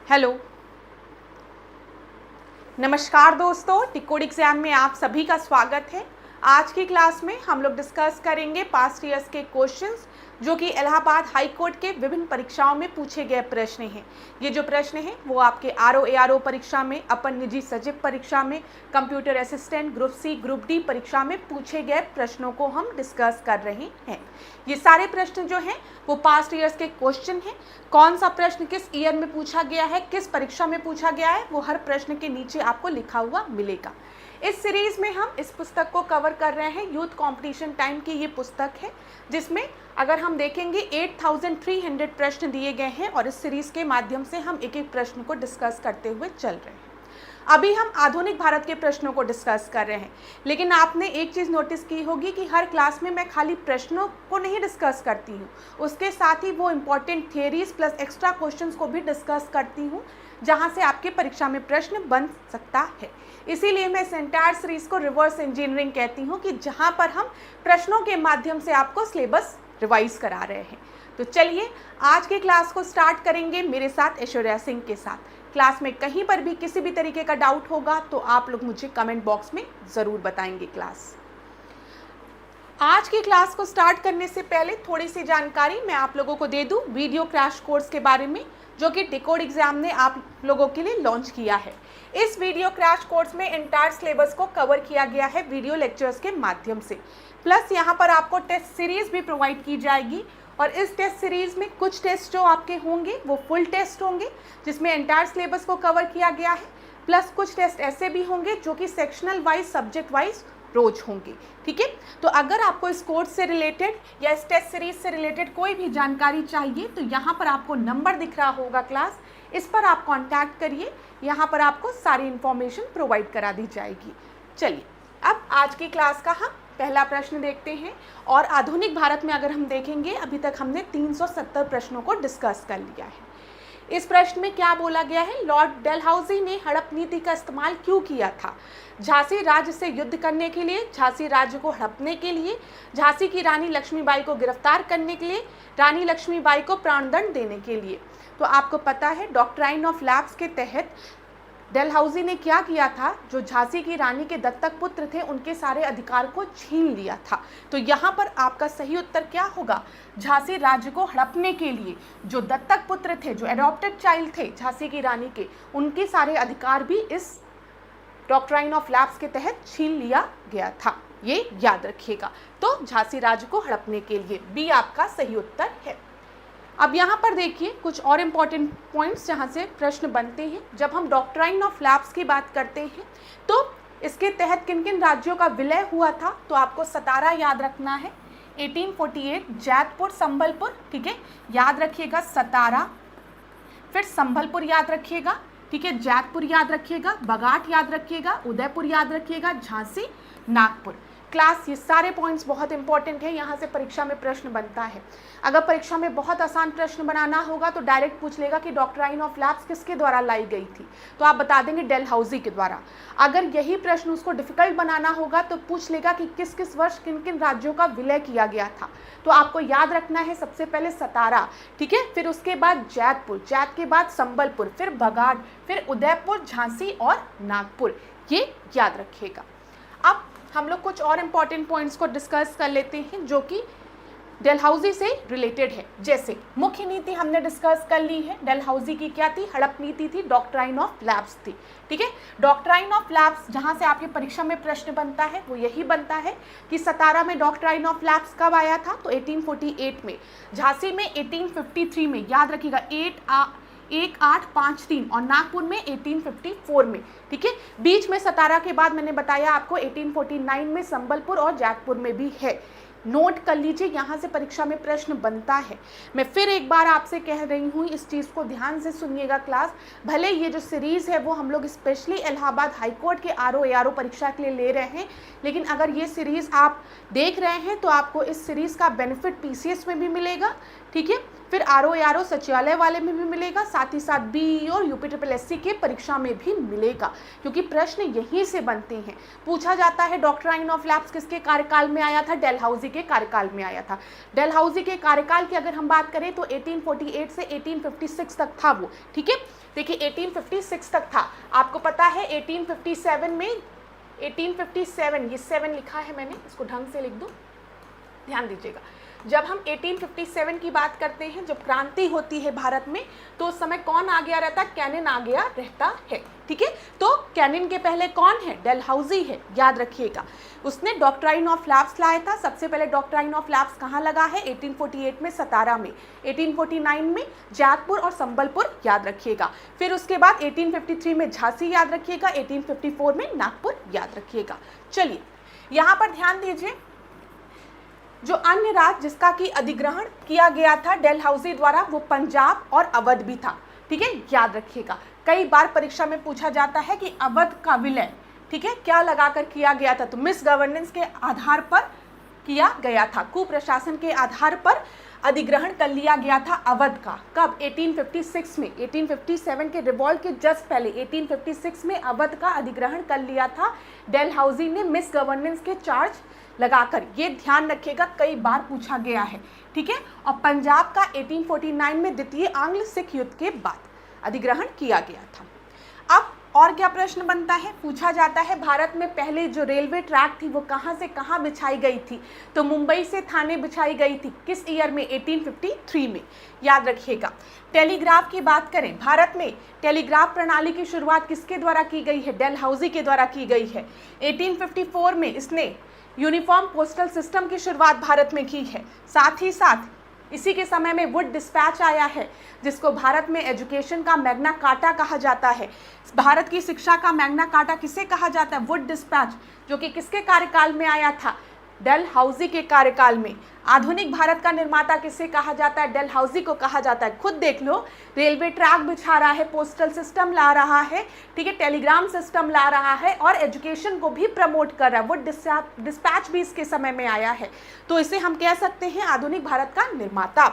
Hello, नमस्कार दोस्तों, टिकोड exam में आप सभी का स्वागत है। आज की क्लास में हम लोग डिस्कस करेंगे पास्ट ईयर्स के क्वेश्चंस जो कि इलाहाबाद हाई कोर्ट के विभिन्न परीक्षाओं में पूछे गए प्रश्न हैं। ये जो प्रश्न हैं वो आपके आरओ एआरओ परीक्षा में, अपन निजी सचिव परीक्षा में, computer assistant group C group D परीक्षा में पूछे गए प्रश्नों को हम डिस्कस कर रहे हैं। ये सारे प्रश्न जो हैं वो पास्ट ईयर्स के क्वेश्चन हैं। कौन सा प्रश्न किस ईयर में पूछा गया है, किस परीक्षा में पूछा गया है, वो हर प्रश्न के नीचे आपको लिखा हुआ मिलेगा। इस सीरीज में हम इस पुस्तक को कवर कर रहे हैं। यूथ कंपटीशन टाइम की ये पुस्तक है जिसमें अगर हम देखेंगे 8300 प्रश्न दिए गए हैं और इस सीरीज के माध्यम से हम एक एक प्रश्न को डिस्कस करते हुए चल रहे हैं। अभी हम आधुनिक भारत के प्रश्नों को डिस्कस कर रहे हैं, लेकिन आपने एक चीज़ नोटिस की होगी कि हर क्लास में मैं खाली प्रश्नों को नहीं डिस्कस करती हूँ, उसके साथ ही वो important theories plus extra questions को भी डिस्कस करती हूँ जहाँ से आपके परीक्षा में प्रश्न बन सकता है। इसीलिए मैं इस एंटायर सीरीज को रिवर्स इंजीनियरिंग कहती हूँ कि जहाँ पर हम प्रश्नों के माध्यम से आपको सिलेबस रिवाइज करा रहे हैं। तो चलिए आज की क्लास को स्टार्ट करेंगे मेरे साथ ऐश्वर्या सिंह के साथ। क्लास में कहीं पर भी किसी भी तरीके का डाउट होगा तो आप लोग मुझे कमेंट बॉक्स में ज़रूर बताएंगे। आज की क्लास को स्टार्ट करने से पहले थोड़ी सी जानकारी मैं आप लोगों को दे दूं वीडियो क्रैश कोर्स के बारे में जो कि टिकोड एग्जाम ने आप लोगों के लिए लॉन्च किया है। इस वीडियो क्रैश कोर्स में एंटायर सिलेबस को कवर किया गया है वीडियो लेक्चर्स के माध्यम से, प्लस यहाँ पर आपको टेस्ट सीरीज भी प्रोवाइड की जाएगी। और इस टेस्ट सीरीज में कुछ टेस्ट जो आपके होंगे वो फुल टेस्ट होंगे जिसमें एंटायर सिलेबस को कवर किया गया है, प्लस कुछ टेस्ट ऐसे भी होंगे जो कि सेक्शनल वाइज सब्जेक्ट वाइज रोज होंगे। ठीक है, तो अगर आपको इस कोर्स से रिलेटेड या इस टेस्ट सीरीज से रिलेटेड कोई भी जानकारी चाहिए तो यहाँ पर आपको नंबर दिख रहा होगा क्लास, इस पर आप कांटेक्ट करिए, यहाँ पर आपको सारी इन्फॉर्मेशन प्रोवाइड करा दी जाएगी। चलिए अब आज की क्लास का हम पहला प्रश्न देखते हैं। और आधुनिक भारत में अगर हम देखेंगे अभी तक हमने 370 प्रश्नों को डिस्कस कर लिया है। इस प्रश्न में क्या बोला गया है, लॉर्ड डलहौजी ने हड़प नीति का इस्तेमाल क्यों किया था? झांसी राज्य से युद्ध करने के लिए, झांसी राज्य को हड़पने के लिए, झांसी की रानी लक्ष्मीबाई को गिरफ्तार करने के लिए, रानी लक्ष्मीबाई को प्राणदंड देने के लिए। तो आपको पता है डॉक्ट्राइन ऑफ लैप्स के तहत डलहौजी ने क्या किया था, जो झांसी की रानी के दत्तक पुत्र थे उनके सारे अधिकार को छीन लिया था। तो यहाँ पर आपका सही उत्तर क्या होगा, झांसी राज्य को हड़पने के लिए जो दत्तक पुत्र थे, जो एडॉप्टेड चाइल्ड थे झांसी की रानी के, उनके सारे अधिकार भी इस डॉक्ट्राइन ऑफ लैप्स के तहत छीन लिया गया था। ये याद रखिएगा। तो झांसी राज्य को हड़पने के लिए बी आपका सही उत्तर है। अब यहाँ पर देखिए कुछ और इम्पॉर्टेंट पॉइंट्स जहाँ से प्रश्न बनते हैं। जब हम डॉक्ट्राइन ऑफ लैप्स की बात करते हैं तो इसके तहत किन किन राज्यों का विलय हुआ था, तो आपको सतारा याद रखना है, 1848, जैतपुर, संबलपुर, ठीक है, याद रखिएगा सतारा, फिर संबलपुर याद रखिएगा, ठीक है, जैतपुर याद रखिएगा, बगाट याद रखिएगा, उदयपुर याद रखिएगा, झांसी, नागपुर। क्लास ये सारे पॉइंट्स बहुत इंपॉर्टेंट है, यहाँ से परीक्षा में प्रश्न बनता है। अगर परीक्षा में बहुत आसान प्रश्न बनाना होगा तो डायरेक्ट पूछ लेगा कि डॉक्ट्राइन ऑफ लैप्स किसके द्वारा लाई गई थी, तो आप बता देंगे डलहौजी के द्वारा। अगर यही प्रश्न उसको डिफिकल्ट बनाना होगा तो पूछ लेगा कि किस किस वर्ष किन किन राज्यों का विलय किया गया था। तो आपको याद रखना है सबसे पहले सतारा, ठीक है, फिर उसके बाद जैतपुर, जैत के बाद संबलपुर, फिर बगाट, फिर उदयपुर, झांसी और नागपुर, ये याद रखिएगा। अब हम लोग कुछ और इम्पॉर्टेंट पॉइंट्स को डिस्कस कर लेते हैं जो कि डलहौजी से रिलेटेड है। जैसे मुख्य नीति हमने डिस्कस कर ली है, डलहौजी की क्या थी, हड़प नीति थी, डॉक्ट्राइन ऑफ लैप्स थी। ठीक है, डॉक्ट्राइन ऑफ लैप्स जहां से आपकी परीक्षा में प्रश्न बनता है वो यही बनता है कि सतारा में डॉक्ट्राइन ऑफ लैप्स कब आया था, तो 1848 में, झांसी में 1853 में, याद रखिएगा 1853, और नागपुर में 1854 में। ठीक है, बीच में सतारा के बाद मैंने बताया आपको 1849 में संबलपुर और जैतपुर में भी है। नोट कर लीजिए, यहाँ से परीक्षा में प्रश्न बनता है। मैं फिर एक बार आपसे कह रही हूँ, इस चीज़ को ध्यान से सुनिएगा क्लास। भले ये जो सीरीज़ है वो हम लोग स्पेशली इलाहाबाद हाई कोर्ट के आरओ एआरओ परीक्षा के लिए ले रहे हैं, लेकिन अगर ये सीरीज़ आप देख रहे हैं तो आपको इस सीरीज़ का बेनिफिट पीसीएस में भी मिलेगा। ठीक है, फिर RO सचिवालय वाले में भी मिलेगा, साथ ही साथ BE और UPSSC के परीक्षा में भी मिलेगा, क्योंकि प्रश्न यहीं से बनते हैं। पूछा जाता है डॉक्ट्राइन ऑफ लैप्स किसके कार्यकाल में आया था? डलहौजी के कार्यकाल में आया था। डलहौजी के कार्यकाल की अगर हम बात करें तो 1848 से 1856 तक था वो, ठीक है। देखिए 1856 तक था। आपको पता है 1857 में 1857 ये 7 लिखा है मैंने, इसको ढंग से लिख दूं, ध्यान दीजिएगा। जब हम 1857 की बात करते हैं, जब क्रांति होती है भारत में, तो उस समय कौन आ गया रहता? कैनिन आ गया रहता है, ठीक है। तो कैनिन के पहले कौन है? डलहौजी है, याद रखिएगा। उसने डॉक्ट्राइन ऑफ लैप्स लाया था। सबसे पहले डॉक्ट्राइन ऑफ लैप्स कहाँ लगा है? 1848 में सतारा में, 1849 में जैतपुर और संबलपुर, याद रखिएगा। फिर उसके बाद 1853 में झांसी, याद रखिएगा। 1854 में नागपुर, याद रखिएगा। चलिए यहाँ पर ध्यान दीजिए, जो अन्य राज्य जिसका कि अधिग्रहण किया गया था डलहौजी द्वारा, वो पंजाब और अवध भी था, ठीक है, याद रखिएगा। कई बार परीक्षा में पूछा जाता है कि अवध का विलय, ठीक है, क्या लगाकर किया गया था? तो मिस गवर्नेंस के आधार पर किया गया था, कुप्रशासन के आधार पर अधिग्रहण कर लिया गया था अवध का। कब? 1856 में। 1857 के रिवॉल्ट के जस्ट पहले 1856 में अवध का अधिग्रहण कर लिया था डलहौजी ने मिस गवर्नेंस के चार्ज लगाकर। ये ध्यान रखिएगा, कई बार पूछा गया है, ठीक है। और पंजाब का 1849 में द्वितीय आंग्ल सिख युद्ध के बाद अधिग्रहण किया गया था। अब और क्या प्रश्न बनता है? पूछा जाता है भारत में पहले जो रेलवे ट्रैक थी वो कहाँ से कहाँ बिछाई गई थी? तो मुंबई से थाने बिछाई गई थी। किस ईयर में? 1853 में, याद रखिएगा। टेलीग्राफ की बात करें, भारत में टेलीग्राफ प्रणाली की शुरुआत किसके द्वारा की गई है? डलहौजी के द्वारा की गई है। 1854 में इसने यूनिफॉर्म पोस्टल सिस्टम की शुरुआत भारत में की है। साथ ही साथ इसी के समय में वुड डिस्पैच आया है, जिसको भारत में एजुकेशन का मैग्ना कार्टा कहा जाता है। भारत की शिक्षा का मैग्ना कार्टा किसे कहा जाता है? वुड डिस्पैच, जो कि किसके कार्यकाल में आया था? डलहौजी के कार्यकाल में। आधुनिक भारत का निर्माता किसे कहा जाता है? डलहौजी को कहा जाता है। खुद देख लो, रेलवे ट्रैक बिछा रहा है, पोस्टल सिस्टम ला रहा है, ठीक है, टेलीग्राम सिस्टम ला रहा है और एजुकेशन को भी प्रमोट कर रहा है। वो डिस्पैच भी इसके समय में आया है, तो इसे हम कह सकते हैं आधुनिक भारत का निर्माता।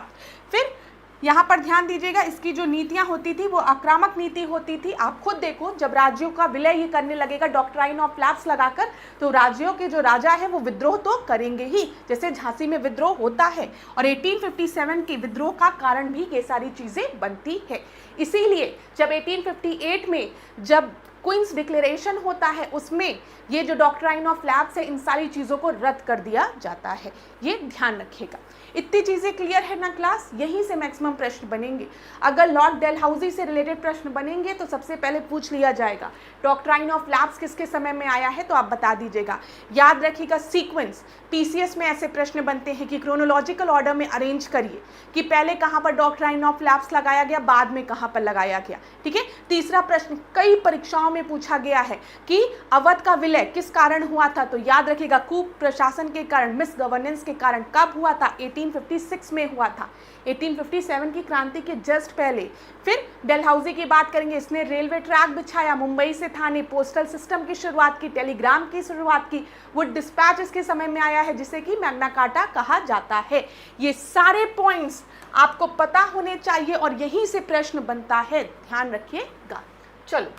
फिर यहाँ पर ध्यान दीजिएगा, इसकी जो नीतियाँ होती थी वो आक्रामक नीति होती थी। आप खुद देखो, जब राज्यों का विलय ये करने लगेगा डॉक्ट्राइन ऑफ लैप्स लगाकर, तो राज्यों के जो राजा है वो विद्रोह तो करेंगे ही, जैसे झांसी में विद्रोह होता है। और 1857 के विद्रोह का कारण भी ये सारी चीज़ें बनती है। इसीलिए जब 1858 में जब क्वींस डिक्लेरेशन होता है, उसमें ये जो डॉक्ट्राइन ऑफ लैप्स है इन सारी चीज़ों को रद्द कर दिया जाता है। ये ध्यान रखिएगा। इतनी चीज़ें क्लियर है ना क्लास? यहीं से मैक्सिमम प्रश्न बनेंगे। अगर लॉर्ड डलहौजी से रिलेटेड प्रश्न बनेंगे तो सबसे पहले पूछ लिया जाएगा डॉक्ट्राइन ऑफ लैप्स किसके समय में आया है, तो आप बता दीजिएगा। याद रखिएगा सीक्वेंस, पीसीएस में ऐसे प्रश्न बनते हैं कि क्रोनोलॉजिकल ऑर्डर में अरेंज करिए कि पहले कहाँ पर डॉक्ट्राइन ऑफ लैप्स लगाया गया, बाद में कहाँ पर लगाया गया, ठीक है। तीसरा प्रश्न कई परीक्षाओं में पूछा गया है कि अवध का विलय किस कारण हुआ था, तो याद रखिएगा कुप्रशासन के कारण, मिस गवर्नेंस के कारण। कब हुआ था? 1856 में हुआ था, 1857 की क्रांति के जस्ट पहले। फिर डलहौजी की बात करेंगे, इसने रेलवे ट्रैक बिछाया, मुंबई से थाने, पोस्टल सिस्टम की शुरुआत की, टेलीग्राम की शुरुआत की, वुड डिस्पैच इसके समय में आया है जिसे कि मैग्ना कार्टा कहा जाता है। ये सारे पॉइंट्स आपको पता होने चाहिए और यहीं से प्रश्न बनता है, ध्यान रखिएगा। चलो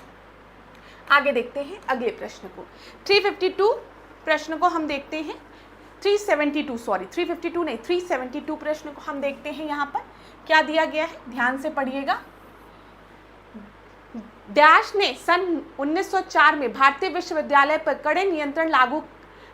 आगे देखते हैं अगले प्रश्न को। 352 प्रश्न को हम देखते हैं। 352 प्रश्न को हम देखते हैं। यहाँ पर क्या दिया गया है, ध्यान से पढ़िएगा। डैश ने सन 1904 में भारतीय विश्वविद्यालय पर कड़े नियंत्रण लागू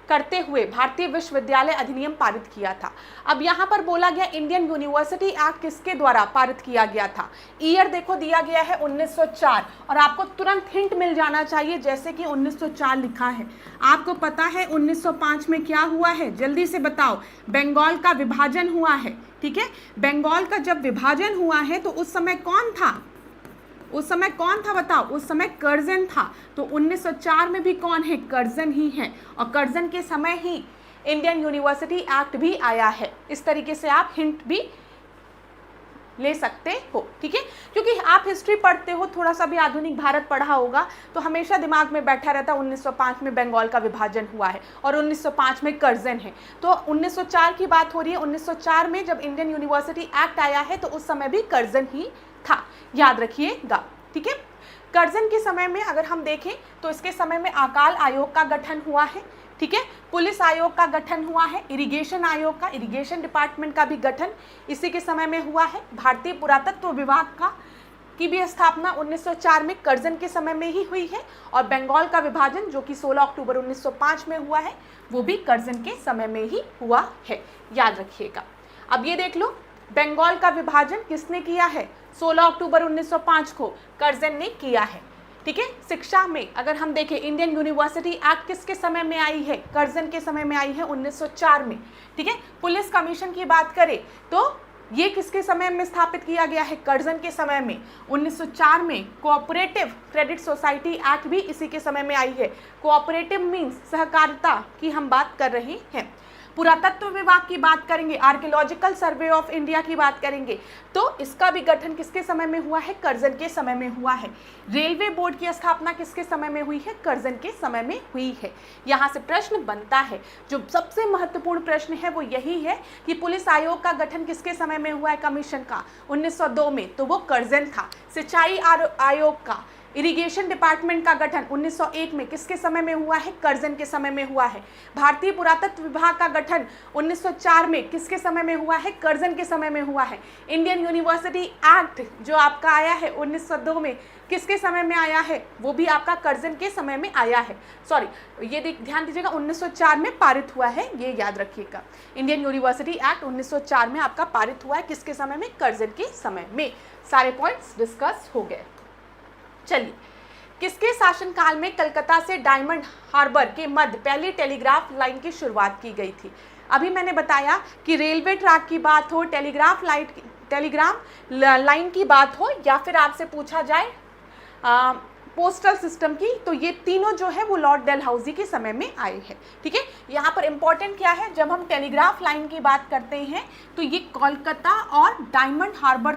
करते हुए भारतीय विश्वविद्यालय अधिनियम पारित किया था। अब यहाँ पर बोला गया इंडियन यूनिवर्सिटी एक्ट किसके द्वारा पारित किया गया था? ईयर देखो दिया गया है 1904 और आपको तुरंत हिंट मिल जाना चाहिए, जैसे कि 1904 लिखा है। आपको पता है 1905 में क्या हुआ है, जल्दी से बताओ। बंगाल का विभाजन हुआ है, ठीक है। बंगाल का जब विभाजन हुआ है तो उस समय कौन था? उस समय कौन था बताओ? उस समय कर्जन था। तो 1904 में भी कौन है? कर्जन ही है। और कर्जन के समय ही इंडियन यूनिवर्सिटी एक्ट भी आया है। इस तरीके से आप हिंट भी ले सकते हो, ठीक है। क्योंकि आप हिस्ट्री पढ़ते हो, थोड़ा सा भी आधुनिक भारत पढ़ा होगा तो हमेशा दिमाग में बैठा रहता 1905 में बंगाल का विभाजन हुआ है और 1905 में कर्जन है। तो 1904 की बात हो रही है, 1904 में जब इंडियन यूनिवर्सिटी एक्ट आया है तो उस समय भी कर्जन ही था, याद रखिएगा, ठीक है। कर्जन के समय में अगर हम देखें तो इसके समय में अकाल आयोग का गठन हुआ है, ठीक है। पुलिस आयोग का गठन हुआ है, इरिगेशन आयोग का, इरिगेशन डिपार्टमेंट का भी गठन इसी के समय में हुआ है। भारतीय पुरातत्व विभाग का की भी स्थापना 1904 में कर्जन के समय में ही हुई है और बंगाल का विभाजन जो कि 16 अक्टूबर 1905 में हुआ है वो भी कर्जन के समय में ही हुआ है, याद रखिएगा। अब ये देख लो, बंगाल का विभाजन किसने किया है? 16 अक्टूबर 1905 को कर्जन ने किया है, ठीक है। शिक्षा में अगर हम देखें, इंडियन यूनिवर्सिटी एक्ट किसके समय में आई है? कर्जन के समय में आई है, 1904 में, ठीक है। पुलिस कमीशन की बात करें तो ये किसके समय में स्थापित किया गया है? कर्जन के समय में, 1904 में। कोऑपरेटिव क्रेडिट सोसाइटी एक्ट भी इसी के समय में आई है। कोऑपरेटिव मीन्स सहकारिता की हम बात कर रहे हैं। पुरातत्व विभाग की बात करेंगे, आर्कियोलॉजिकल सर्वे ऑफ इंडिया की बात करेंगे तो इसका भी गठन किसके समय में हुआ है? कर्जन के समय में हुआ है। रेलवे बोर्ड की स्थापना किसके समय में हुई है? कर्जन के समय में हुई है। यहाँ से प्रश्न बनता है, जो सबसे महत्वपूर्ण प्रश्न है वो यही है कि पुलिस आयोग का गठन किसके समय में हुआ है? कमीशन का 1902 में, तो वो कर्जन था। सिंचाई आयोग का, इरिगेशन डिपार्टमेंट का गठन 1901 में किसके समय में हुआ है? कर्जन के समय में हुआ है। भारतीय पुरातत्व विभाग का गठन 1904 में किसके समय में हुआ है? कर्जन के समय में हुआ है। इंडियन यूनिवर्सिटी एक्ट जो आपका आया है 1902 में किसके समय में आया है? वो भी आपका कर्जन के समय में आया है। सॉरी, ये ध्यान दीजिएगा, 1904 में पारित हुआ है, ये याद रखिएगा। इंडियन यूनिवर्सिटी एक्ट 1904 में आपका पारित हुआ है, किसके समय में? कर्जन के समय में। सारे पॉइंट्स डिस्कस हो गए। चलिए, किसके शासनकाल में कलकत्ता से डायमंड हार्बर के मध्य पहली टेलीग्राफ लाइन की शुरुआत की गई थी? अभी मैंने बताया कि रेलवे ट्रैक की बात हो, टेलीग्राम लाइन की बात हो, या फिर आपसे पूछा जाए पोस्टल सिस्टम की, तो ये तीनों जो है वो लॉर्ड डलहौजी के समय में आए हैं, ठीक है। यहाँ पर इंपॉर्टेंट क्या है, जब हम टेलीग्राफ लाइन की बात करते हैं तो ये कोलकाता और डायमंड हार्बर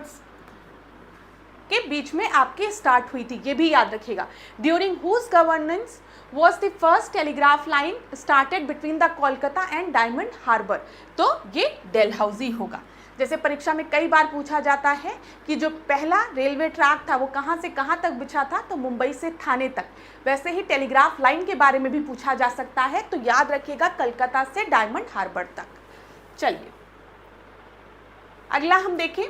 के बीच में आपकी स्टार्ट हुई थी, ये भी याद रखिएगा। During whose governance was the first telegraph line started between the Kolkata and Diamond Harbour? तो ये डलहौजी होगा। जैसे परीक्षा में कई बार पूछा जाता है कि जो पहला रेलवे ट्रैक था वो कहाँ से कहाँ तक बिछा था, तो मुंबई से थाने तक। वैसे ही टेलीग्राफ लाइन के बारे में भी पूछा जा सकता है, तो याद रखिएगा कलकत्ता से डायमंड हार्बर तक। चलिए, अगला हम देखें,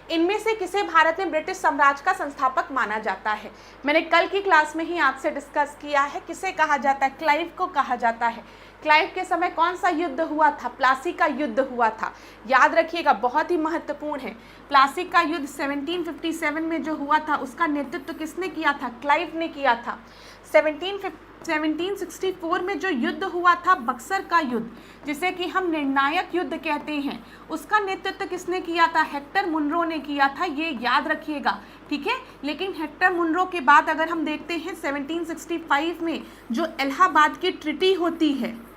इनमें से किसे भारत में ब्रिटिश साम्राज्य का संस्थापक माना जाता है? मैंने कल की क्लास में ही आपसे डिस्कस किया है, किसे कहा जाता है? क्लाइव को कहा जाता है। क्लाइव के समय कौन सा युद्ध हुआ था? प्लासी का युद्ध हुआ था, याद रखिएगा, बहुत ही महत्वपूर्ण है। प्लासी का युद्ध 1757 में जो हुआ था उसका नेतृत्व किसने किया था? क्लाइव ने किया था। 1764 में जो युद्ध हुआ था बक्सर का युद्ध, जिसे कि हम निर्णायक युद्ध कहते हैं, उसका नेतृत्व किसने किया था? हेक्टर मुनरो ने किया था, ये याद रखिएगा, ठीक है। लेकिन हेक्टर मुनरो के बाद अगर हम देखते हैं 1765 में जो इलाहाबाद की ट्रीटी होती है,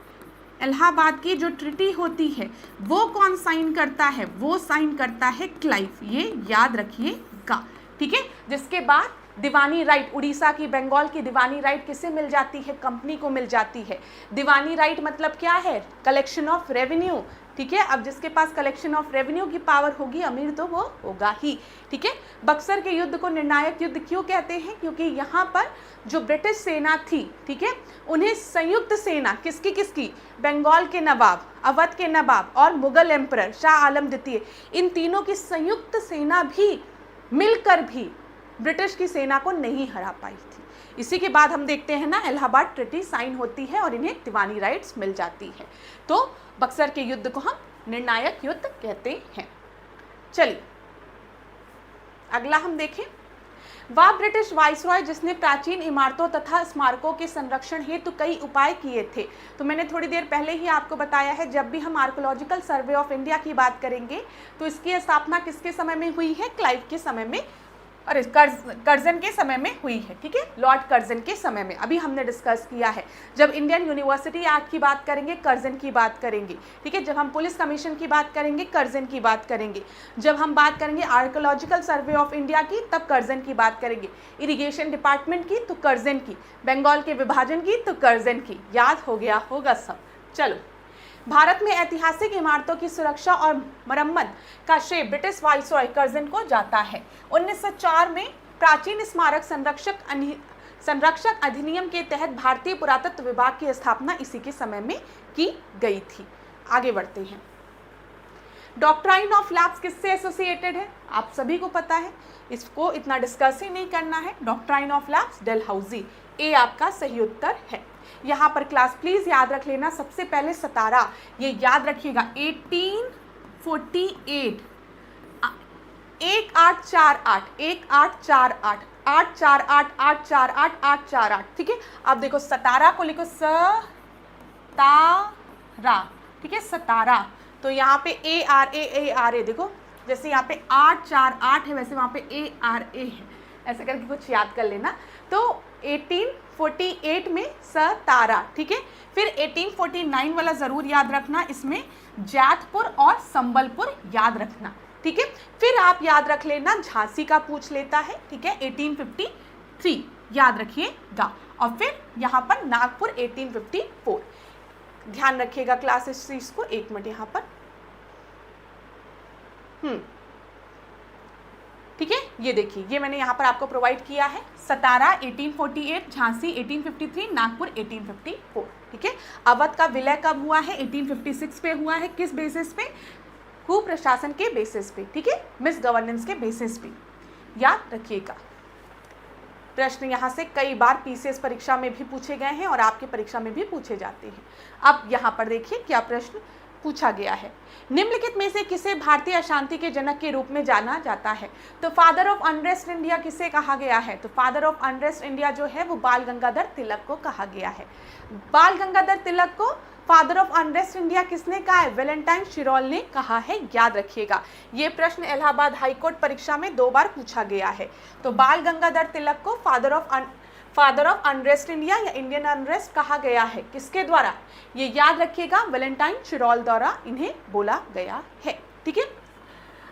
इलाहाबाद की जो ट्रीटी होती है वो कौन साइन करता है? वो साइन करता है क्लाइव, ये याद रखिएगा, ठीक है। जिसके बाद दीवानी राइट, उड़ीसा की, बंगाल की दीवानी राइट किसे मिल जाती है? कंपनी को मिल जाती है। दीवानी राइट मतलब क्या है? कलेक्शन ऑफ रेवेन्यू, ठीक है। अब जिसके पास कलेक्शन ऑफ रेवेन्यू की पावर होगी, अमीर तो वो होगा ही, ठीक है। बक्सर के युद्ध को निर्णायक युद्ध क्यों कहते हैं? क्योंकि यहाँ पर जो ब्रिटिश सेना थी, ठीक है, उन्हें संयुक्त सेना किसकी? बंगाल के नवाब, अवध के नवाब और मुगल एम्परर शाह आलम द्वितीय, इन तीनों की संयुक्त सेना भी मिलकर भी ब्रिटिश की सेना को नहीं हरा पाई थी। इसी के बाद हम देखते हैं ना, इलाहाबाद ट्रीटी साइन होती है और इन्हें दीवानी राइट्स मिल जाती है। तो बक्सर के युद्ध को हम निर्णायक युद्ध कहते हैं। चलिए, अगला हम देखें, वह ब्रिटिश वाइसरॉय जिसने प्राचीन इमारतों तथा स्मारकों के संरक्षण हेतु कई उपाय किए थे। तो मैंने थोड़ी देर पहले ही आपको बताया है, जब भी हम आर्कियोलॉजिकल सर्वे ऑफ इंडिया की बात करेंगे तो इसकी स्थापना किसके समय में हुई है? क्लाइव के समय में अरे कर्जन के समय में हुई है, ठीक है, लॉर्ड कर्जन के समय में, अभी हमने डिस्कस किया है। जब इंडियन यूनिवर्सिटी एक्ट की बात करेंगे कर्जन की बात करेंगे, ठीक है। जब हम पुलिस कमीशन की बात करेंगे कर्जन की बात करेंगे। जब हम बात करेंगे आर्कोलॉजिकल सर्वे ऑफ इंडिया की तब कर्जन की बात करेंगे। इरिगेशन डिपार्टमेंट की तो कर्जन की, बंगाल के विभाजन की तो कर्जन की। याद हो गया होगा सब। चलो, भारत में ऐतिहासिक इमारतों की सुरक्षा और मरम्मत का श्रेय ब्रिटिश वाइसरॉय कर्जन को जाता है। 1904 में प्राचीन स्मारक संरक्षक अधिनियम के तहत भारतीय पुरातत्व विभाग की स्थापना इसी के समय में की गई थी। आगे बढ़ते हैं। डॉक्ट्राइन ऑफ लैप्स किससे एसोसिएटेड है? आप सभी को पता है, इसको इतना डिस्कस ही नहीं करना है। डॉक्ट्राइन ऑफ लैप्स डलहौजी, ए आपका सही उत्तर है। यहाँ पर क्लास प्लीज याद रख लेना, सबसे पहले सतारा, ये याद रखिएगा 1848, 1848, 1848, 848, 848, 848, ठीक है। अब देखो सतारा को लिखो सतारा, ठीक है, सतारा। तो यहाँ पे ए आर ए देखो, जैसे यहाँ पे 848 है वैसे वहाँ पे ARA है, ऐसे करके कुछ याद कर लेना। तो 1848 में सतारा, ठीक है। फिर 1849 वाला जरूर याद रखना, इसमें जैतपुर और संबलपुर याद रखना, ठीक है। फिर आप याद रख लेना झांसी का पूछ लेता है, ठीक है, 1853 याद रखिएगा। और फिर यहाँ पर नागपुर 1854, ध्यान रखिएगा क्लास इस चीज को। एक मिनट यहाँ पर, ठीक है, ये देखिए, ये मैंने यहाँ पर आपको प्रोवाइड किया है। सतारा 1848, झांसी 1853, नागपुर 1854, ठीक है। अवध का विलय कब हुआ है? 1856 पे हुआ है। किस बेसिस पे? कुप्रशासन के बेसिस पे, ठीक है, मिस गवर्नेंस के बेसिस पे, याद रखिएगा। प्रश्न यहाँ से कई बार PCS परीक्षा में भी पूछे गए हैं और आपकी परीक्षा में भी पूछे जाते हैं। अब यहाँ पर देखिए क्या प्रश्न पूछा गया है। निम्नलिखित में से किसे भारतीय अशांति के जनक के रूप में जाना जाता है? तो फादर ऑफ अनरेस्ट इंडिया किसे कहा गया है? तो फादर ऑफ अनरेस्ट इंडिया जो है वो बाल गंगाधर तिलक को कहा गया है। बाल गंगाधर तिलक को फादर ऑफ अनरेस्ट इंडिया किसने कहा है? वैलेंटाइन शिरोल ने कहा है, याद रखिएगा। ये प्रश्न इलाहाबाद हाईकोर्ट परीक्षा में 2 बार पूछा गया है। तो बाल गंगाधर तिलक को फादर ऑफ अनरेस्ट इंडिया या इंडियन अनरेस्ट कहा गया है, किसके द्वारा? ये याद रखिएगा, वैलेंटाइन शिरोल द्वारा इन्हें बोला गया है, ठीक है।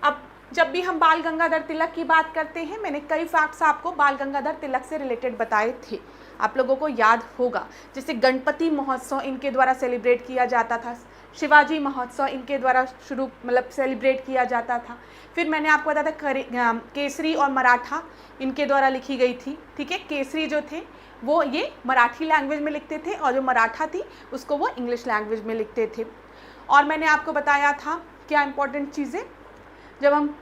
अब जब भी हम बाल गंगाधर तिलक की बात करते हैं, मैंने कई फैक्ट्स आपको बाल गंगाधर तिलक से रिलेटेड बताए थे, आप लोगों को याद होगा। जैसे गणपति महोत्सव इनके द्वारा सेलिब्रेट किया जाता था, शिवाजी महोत्सव इनके द्वारा सेलिब्रेट किया जाता था। फिर मैंने आपको बताया था केसरी और मराठा इनके द्वारा लिखी गई थी, ठीक है। केसरी जो थे वो ये मराठी लैंग्वेज में लिखते थे और जो मराठा थी उसको वो इंग्लिश लैंग्वेज में लिखते थे। और मैंने आपको बताया था क्या इंपॉर्टेंट चीज़ें, जब हम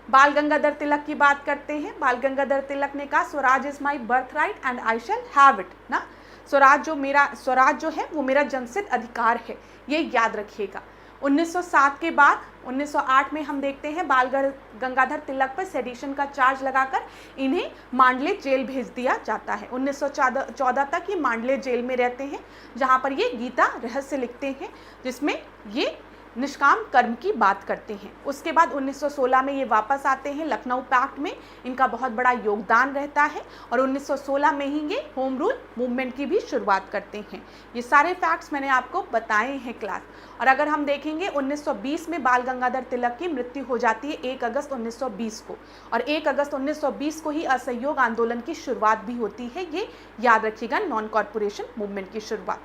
बाल गंगाधर तिलक की बात करते हैं, बाल गंगाधर तिलक ने कहा Swaraj is my birth right and I shall have it ना, स्वराज जो है वो मेरा जन्मसिद्ध अधिकार है, ये याद रखिएगा। 1907 के बाद 1908 में हम देखते हैं बाल गंगाधर तिलक पर सेडिशन का चार्ज लगाकर इन्हें मांडले जेल भेज दिया जाता है। 1914 तक ये मांडले जेल में रहते हैं, जहाँ पर ये गीता रहस्य लिखते हैं, जिसमें ये निष्काम कर्म की बात करते हैं। उसके बाद 1916 में ये वापस आते हैं, लखनऊ पैक्ट में इनका बहुत बड़ा योगदान रहता है और 1916 में ही ये होम रूल मूवमेंट की भी शुरुआत करते हैं। ये सारे फैक्ट्स मैंने आपको बताए हैं क्लास। और अगर हम देखेंगे 1920 में बाल गंगाधर तिलक की मृत्यु हो जाती है 1 अगस्त 1920 को, और 1 अगस्त 1920 को ही असहयोग आंदोलन की शुरुआत भी होती है, ये याद रखिएगा, नॉन कॉर्पोरेशन मूवमेंट की शुरुआत।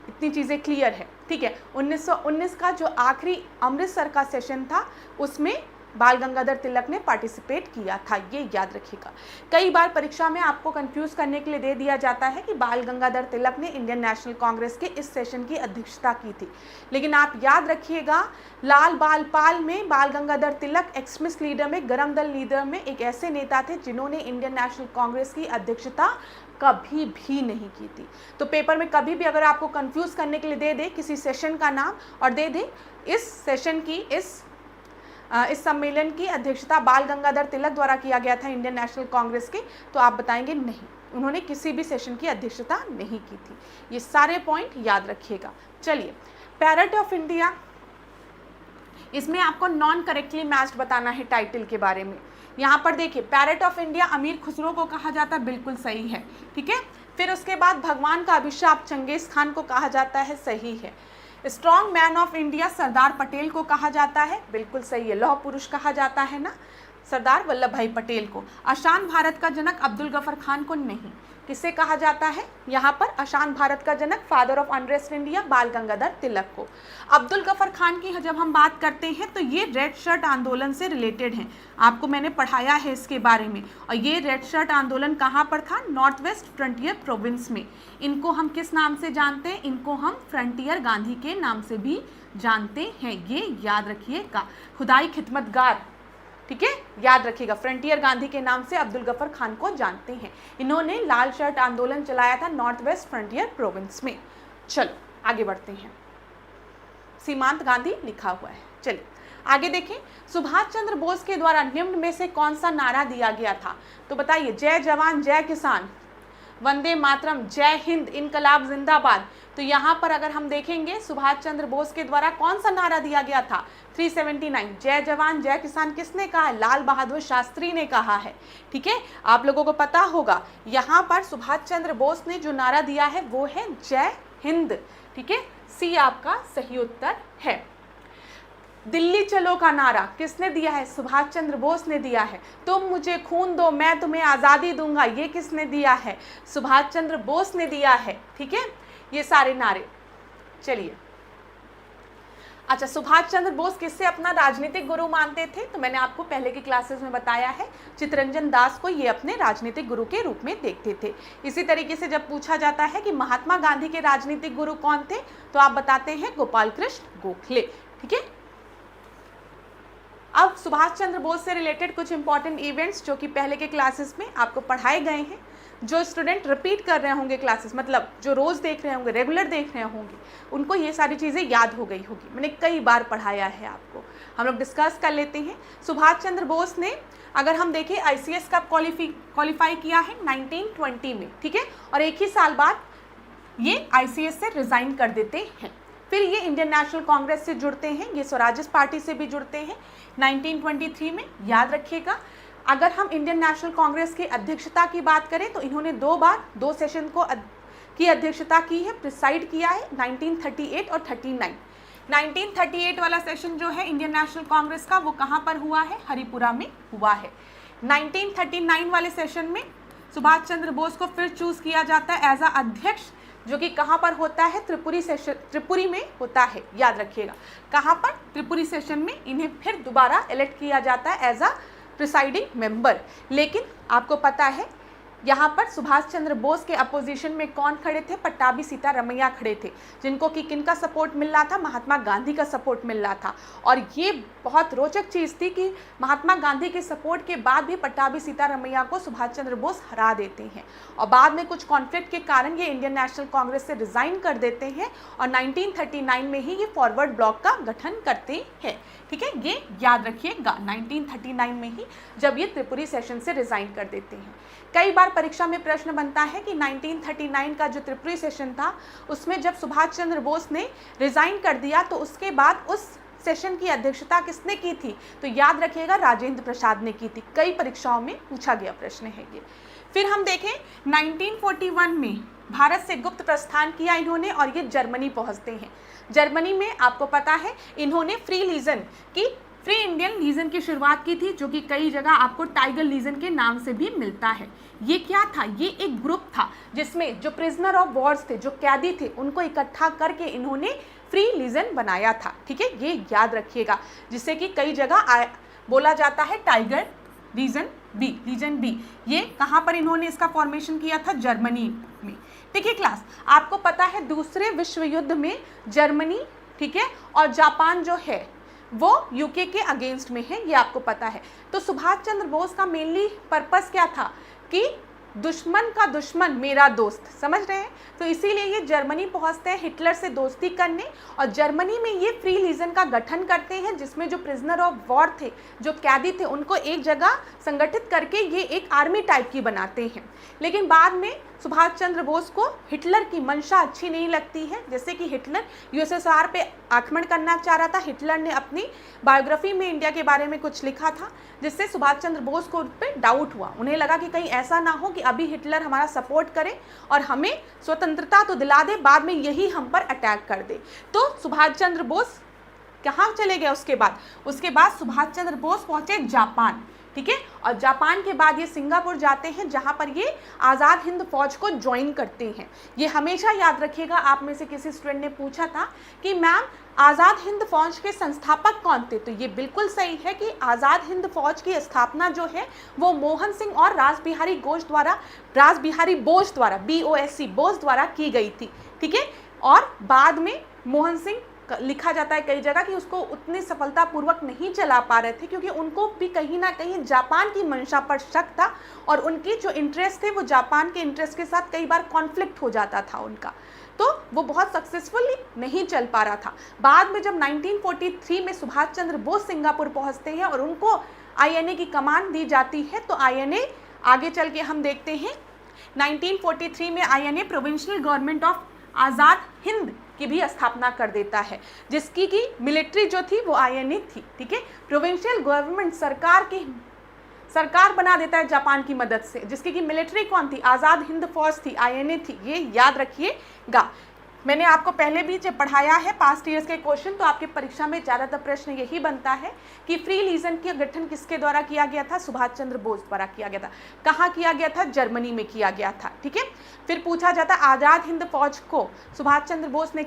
इतनी चीज़ें क्लियर है, ठीक है। 1919 का जो आखिरी अमृतसर का सेशन था उसमें बाल गंगाधर तिलक ने पार्टिसिपेट किया था, ये याद रखिएगा। कई बार परीक्षा में आपको कंफ्यूज करने के लिए दे दिया जाता है कि बाल गंगाधर तिलक ने इंडियन नेशनल कांग्रेस के इस सेशन की अध्यक्षता की थी, लेकिन आप याद रखिएगा लाल बाल पाल में बाल गंगाधर तिलक एक्सट्रीमिस्ट लीडर में, गरम दल लीडर में एक ऐसे नेता थे जिन्होंने इंडियन नेशनल कांग्रेस की अध्यक्षता कभी भी नहीं की थी। तो पेपर में कभी भी अगर आपको कंफ्यूज करने के लिए दे दे किसी सेशन का नाम और दे दे इस सेशन की इस सम्मेलन की अध्यक्षता बाल गंगाधर तिलक द्वारा किया गया था इंडियन नेशनल कांग्रेस के, तो आप बताएंगे नहीं, उन्होंने किसी भी सेशन की अध्यक्षता नहीं की थी। ये सारे पॉइंट याद रखिएगा। चलिए, पैरेट ऑफ इंडिया इसमें आपको नॉन करेक्टली मैच्ड बताना है टाइटल के बारे में। यहाँ पर देखिए, पैरेट ऑफ इंडिया अमीर खुसरो को कहा जाता है, बिल्कुल सही है, ठीक है। फिर उसके बाद भगवान का अभिशाप चंगेज खान को कहा जाता है, सही है। Strong man of India Sardar Patel को कहा जाता है, बिल्कुल सही है। लौह पुरुष कहा जाता है ना सरदार वल्लभ भाई पटेल को। अशान भारत का जनक अब्दुल गफर खान को नहीं, किसे कहा जाता है यहाँ पर अशान भारत का जनक, फादर ऑफ अनरेस्ट इंडिया, बाल गंगाधर तिलक को। अब्दुल गफर खान की जब हम बात करते हैं तो ये रेड शर्ट आंदोलन से रिलेटेड हैं, आपको मैंने पढ़ाया है इसके बारे में। और ये रेड शर्ट आंदोलन कहाँ पर था? नॉर्थ वेस्ट फ्रंटियर प्रोविंस में। इनको हम किस नाम से जानते हैं? इनको हम फ्रंटियर गांधी के नाम से भी जानते हैं, ये याद रखिएगा। खुदाई खिदमतगार, ठीक है, याद रखिएगा, फ्रंटियर गांधी के नाम से अब्दुल गफर खान को जानते हैं। इन्होंने लाल शर्ट आंदोलन चलाया था नॉर्थ वेस्ट फ्रंटियर प्रोविंस में। चलो आगे बढ़ते हैं, सीमांत गांधी लिखा हुआ है। चलिए आगे देखें, सुभाष चंद्र बोस के द्वारा निम्न में से कौन सा नारा दिया गया था? तो बताइए, जय जवान जय किसान, वंदे मातरम, जय हिंद, इनकलाब जिंदाबाद। तो यहाँ पर अगर हम देखेंगे सुभाष चंद्र बोस के द्वारा कौन सा नारा दिया गया था? 379। जय जवान जय किसान किसने कहा है? लाल बहादुर शास्त्री ने कहा है, ठीक है। आप लोगों को पता होगा यहाँ पर सुभाष चंद्र बोस ने जो नारा दिया है वो है जय हिंद, ठीक है। सी आपका सही उत्तर है। दिल्ली चलो का नारा किसने दिया है? सुभाष चंद्र बोस ने दिया है। तुम मुझे खून दो मैं तुम्हें आज़ादी दूंगा, ये किसने दिया है? सुभाष चंद्र बोस ने दिया है, ठीक है। ये सारे नारे। चलिए, अच्छा, सुभाष चंद्र बोस किससे अपना राजनीतिक गुरु मानते थे? तो मैंने आपको पहले की क्लासेस में बताया है, चित्तरंजन दास को ये अपने राजनीतिक गुरु के रूप में देखते थे। इसी तरीके से जब पूछा जाता है कि महात्मा गांधी के राजनीतिक गुरु कौन थे, तो आप बताते हैं गोपाल कृष्ण गोखले, ठीक है। अब सुभाष चंद्र बोस से रिलेटेड कुछ इंपॉर्टेंट इवेंट्स जो कि पहले के क्लासेस में आपको पढ़ाए गए हैं, जो स्टूडेंट रिपीट कर रहे होंगे क्लासेस, मतलब जो रोज़ देख रहे होंगे, रेगुलर देख रहे होंगे, उनको ये सारी चीज़ें याद हो गई होगी, मैंने कई बार पढ़ाया है आपको। हम लोग डिस्कस कर लेते हैं। सुभाष चंद्र बोस ने, अगर हम देखें, ICS कब क्वालिफाई किया है? 1920 में, ठीक है। और एक ही साल बाद ये ICS से रिज़ाइन कर देते हैं। फिर ये इंडियन नेशनल कांग्रेस से जुड़ते हैं, ये स्वराज पार्टी से भी जुड़ते हैं 1923 में, याद रखिएगा। अगर हम इंडियन नेशनल कांग्रेस की अध्यक्षता की बात करें तो इन्होंने 2 बार 2 सेशन की अध्यक्षता की है, प्रिसाइड किया है, 1938 और 39। 1938 वाला सेशन जो है इंडियन नेशनल कांग्रेस का, वो कहाँ पर हुआ है? हरिपुरा में हुआ है। 1939 वाले सेशन में सुभाष चंद्र बोस को फिर चूज किया जाता है एज अ अध्यक्ष, जो कि कहाँ पर होता है? त्रिपुरी में होता है, याद रखिएगा। कहाँ पर? त्रिपुरी सेशन में इन्हें फिर दोबारा इलेक्ट किया जाता है एज अ प्रिसाइडिंग मेंबर। लेकिन आपको पता है यहाँ पर सुभाष चंद्र बोस के अपोजिशन में कौन खड़े थे? पट्टाभी सीतारमैया खड़े थे, जिनको कि किनका सपोर्ट मिल रहा था? महात्मा गांधी का सपोर्ट मिल रहा था। और ये बहुत रोचक चीज़ थी कि महात्मा गांधी के सपोर्ट के बाद भी पट्टाभी सीतारमैया को सुभाष चंद्र बोस हरा देते हैं, और बाद में कुछ कॉन्फ्लिक्ट के कारण ये इंडियन नेशनल कांग्रेस से रिज़ाइन कर देते हैं, और 1939 में ही ये फॉरवर्ड ब्लॉक का गठन करते हैं, ठीक है। ये याद रखिएगा, 1939 में ही जब ये त्रिपुरी सेशन से रिज़ाइन कर देते हैं। कई बार परीक्षा में प्रश्न बनता है कि 1939 का जो त्रिपुरी सेशन था, उसमें जब सुभाष चंद्र बोस ने रिज़ाइन कर दिया तो उसके बाद उस सेशन की अध्यक्षता किसने की थी? तो याद रखिएगा, राजेंद्र प्रसाद ने की थी। कई परीक्षाओं में पूछा गया प्रश्न है ये। फिर हम देखें 1941 में भारत से गुप्त प्रस्थान किया इन्होंने, और ये जर्मनी पहुंचते हैं। जर्मनी में आपको पता है इन्होंने फ्री इंडियन लीजन की शुरुआत की थी, जो कि कई जगह आपको टाइगर लीजन के नाम से भी मिलता है। ये क्या था? ये एक ग्रुप था जिसमें जो प्रिजनर ऑफ वॉर्स थे, जो कैदी थे, उनको इकट्ठा करके इन्होंने फ्री लीजन बनाया था, ठीक है। ये याद रखिएगा, जिससे कि कई जगह बोला जाता है टाइगर लीजन बी। ये कहाँ पर इन्होंने इसका फॉर्मेशन किया था? जर्मनी में, ठीक है क्लास। आपको पता है दूसरे विश्व युद्ध में जर्मनी, ठीक है, और जापान जो है वो यूके के अगेंस्ट में है, ये आपको पता है। तो सुभाष चंद्र बोस का मेनली पर्पस क्या था? कि दुश्मन का दुश्मन मेरा दोस्त, समझ रहे हैं। तो इसीलिए ये जर्मनी पहुंचते हैं हिटलर से दोस्ती करने और जर्मनी में ये फ्री लीजन का गठन करते हैं, जिसमें जो प्रिजनर ऑफ वॉर थे, जो कैदी थे, उनको एक जगह संगठित करके ये एक आर्मी टाइप की बनाते हैं। लेकिन बाद में सुभाष चंद्र बोस को हिटलर की मंशा अच्छी नहीं लगती है, जैसे कि हिटलर यूएसएसआर पे आक्रमण करना चाह रहा था। हिटलर ने अपनी बायोग्राफी में इंडिया के बारे में कुछ लिखा था, जिससे सुभाष चंद्र बोस को उन पर डाउट हुआ। उन्हें लगा कि कहीं ऐसा ना हो कि अभी हिटलर हमारा सपोर्ट करे और हमें स्वतंत्रता तो दिला दे, बाद में यही हम पर अटैक कर दे। तो सुभाष चंद्र बोस कहाँ चले गए? उसके बाद सुभाष चंद्र बोस पहुंचे जापान, ठीक है। और जापान के बाद ये सिंगापुर जाते हैं, जहां पर ये आज़ाद हिंद फौज को ज्वाइन करते हैं। ये हमेशा याद रखिएगा, आप में से किसी स्टूडेंट ने पूछा था कि मैम आज़ाद हिंद फौज के संस्थापक कौन थे? तो ये बिल्कुल सही है कि आज़ाद हिंद फौज की स्थापना जो है वो मोहन सिंह और रासबिहारी बोस द्वारा BOSC बोस द्वारा की गई थी, ठीक है। और बाद में मोहन सिंह लिखा जाता है कई जगह कि उसको उतनी सफलतापूर्वक नहीं चला पा रहे थे, क्योंकि उनको भी कहीं ना कहीं जापान की मंशा पर शक था और उनकी जो इंटरेस्ट थे वो जापान के इंटरेस्ट के साथ कई बार कॉन्फ्लिक्ट हो जाता था उनका, तो वो बहुत सक्सेसफुली नहीं चल पा रहा था। बाद में जब 1943 में सुभाष चंद्र बोस सिंगापुर पहुंचते हैं और उनको INA की कमान दी जाती है, तो INA आगे चल के हम देखते हैं 1943 में INA provincial government of Azad Hind की भी स्थापना कर देता है, जिसकी की मिलिट्री जो थी वो INA थी, ठीक है। प्रोविंशियल गवर्नमेंट सरकार बना देता है जापान की मदद से, जिसकी की मिलिट्री कौन थी? आज़ाद हिंद फौज थी, INA थी, ये याद रखिएगा। मैंने आपको पहले भी जब पढ़ाया है पास्ट ईयर्स के क्वेश्चन, तो आपके परीक्षा में ज़्यादातर प्रश्न यही बनता है कि फ्री लीजन का गठन किसके द्वारा किया गया था? सुभाष चंद्र बोस द्वारा किया गया था। कहाँ किया गया था? जर्मनी में किया गया था, ठीक है। फिर पूछा जाता आज़ाद हिंद फौज को सुभाष चंद्र बोस ने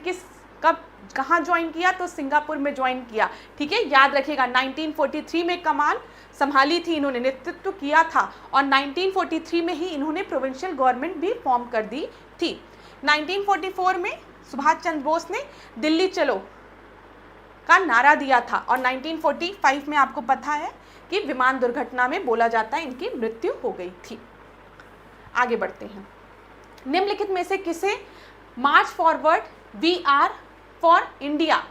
कहाँ ज्वाइन किया? तो सिंगापुर में ज्वाइन किया, ठीक है। याद रखिएगा 1943 में कमान संभाली थी इन्होंने, नेतृत्व किया था, और 1943 में ही इन्होंने प्रोविंशियल गवर्नमेंट भी फॉर्म कर दी थी। 1944 में सुभाष चंद्र बोस ने दिल्ली चलो का नारा दिया था, और 1945 में आपको पता है कि विमान दुर्घटना में बोला जाता है इनकी मृत्यु हो गई थी। आगे बढ़ते हैं। निम्नलिखित में से किसे march forward we are for India,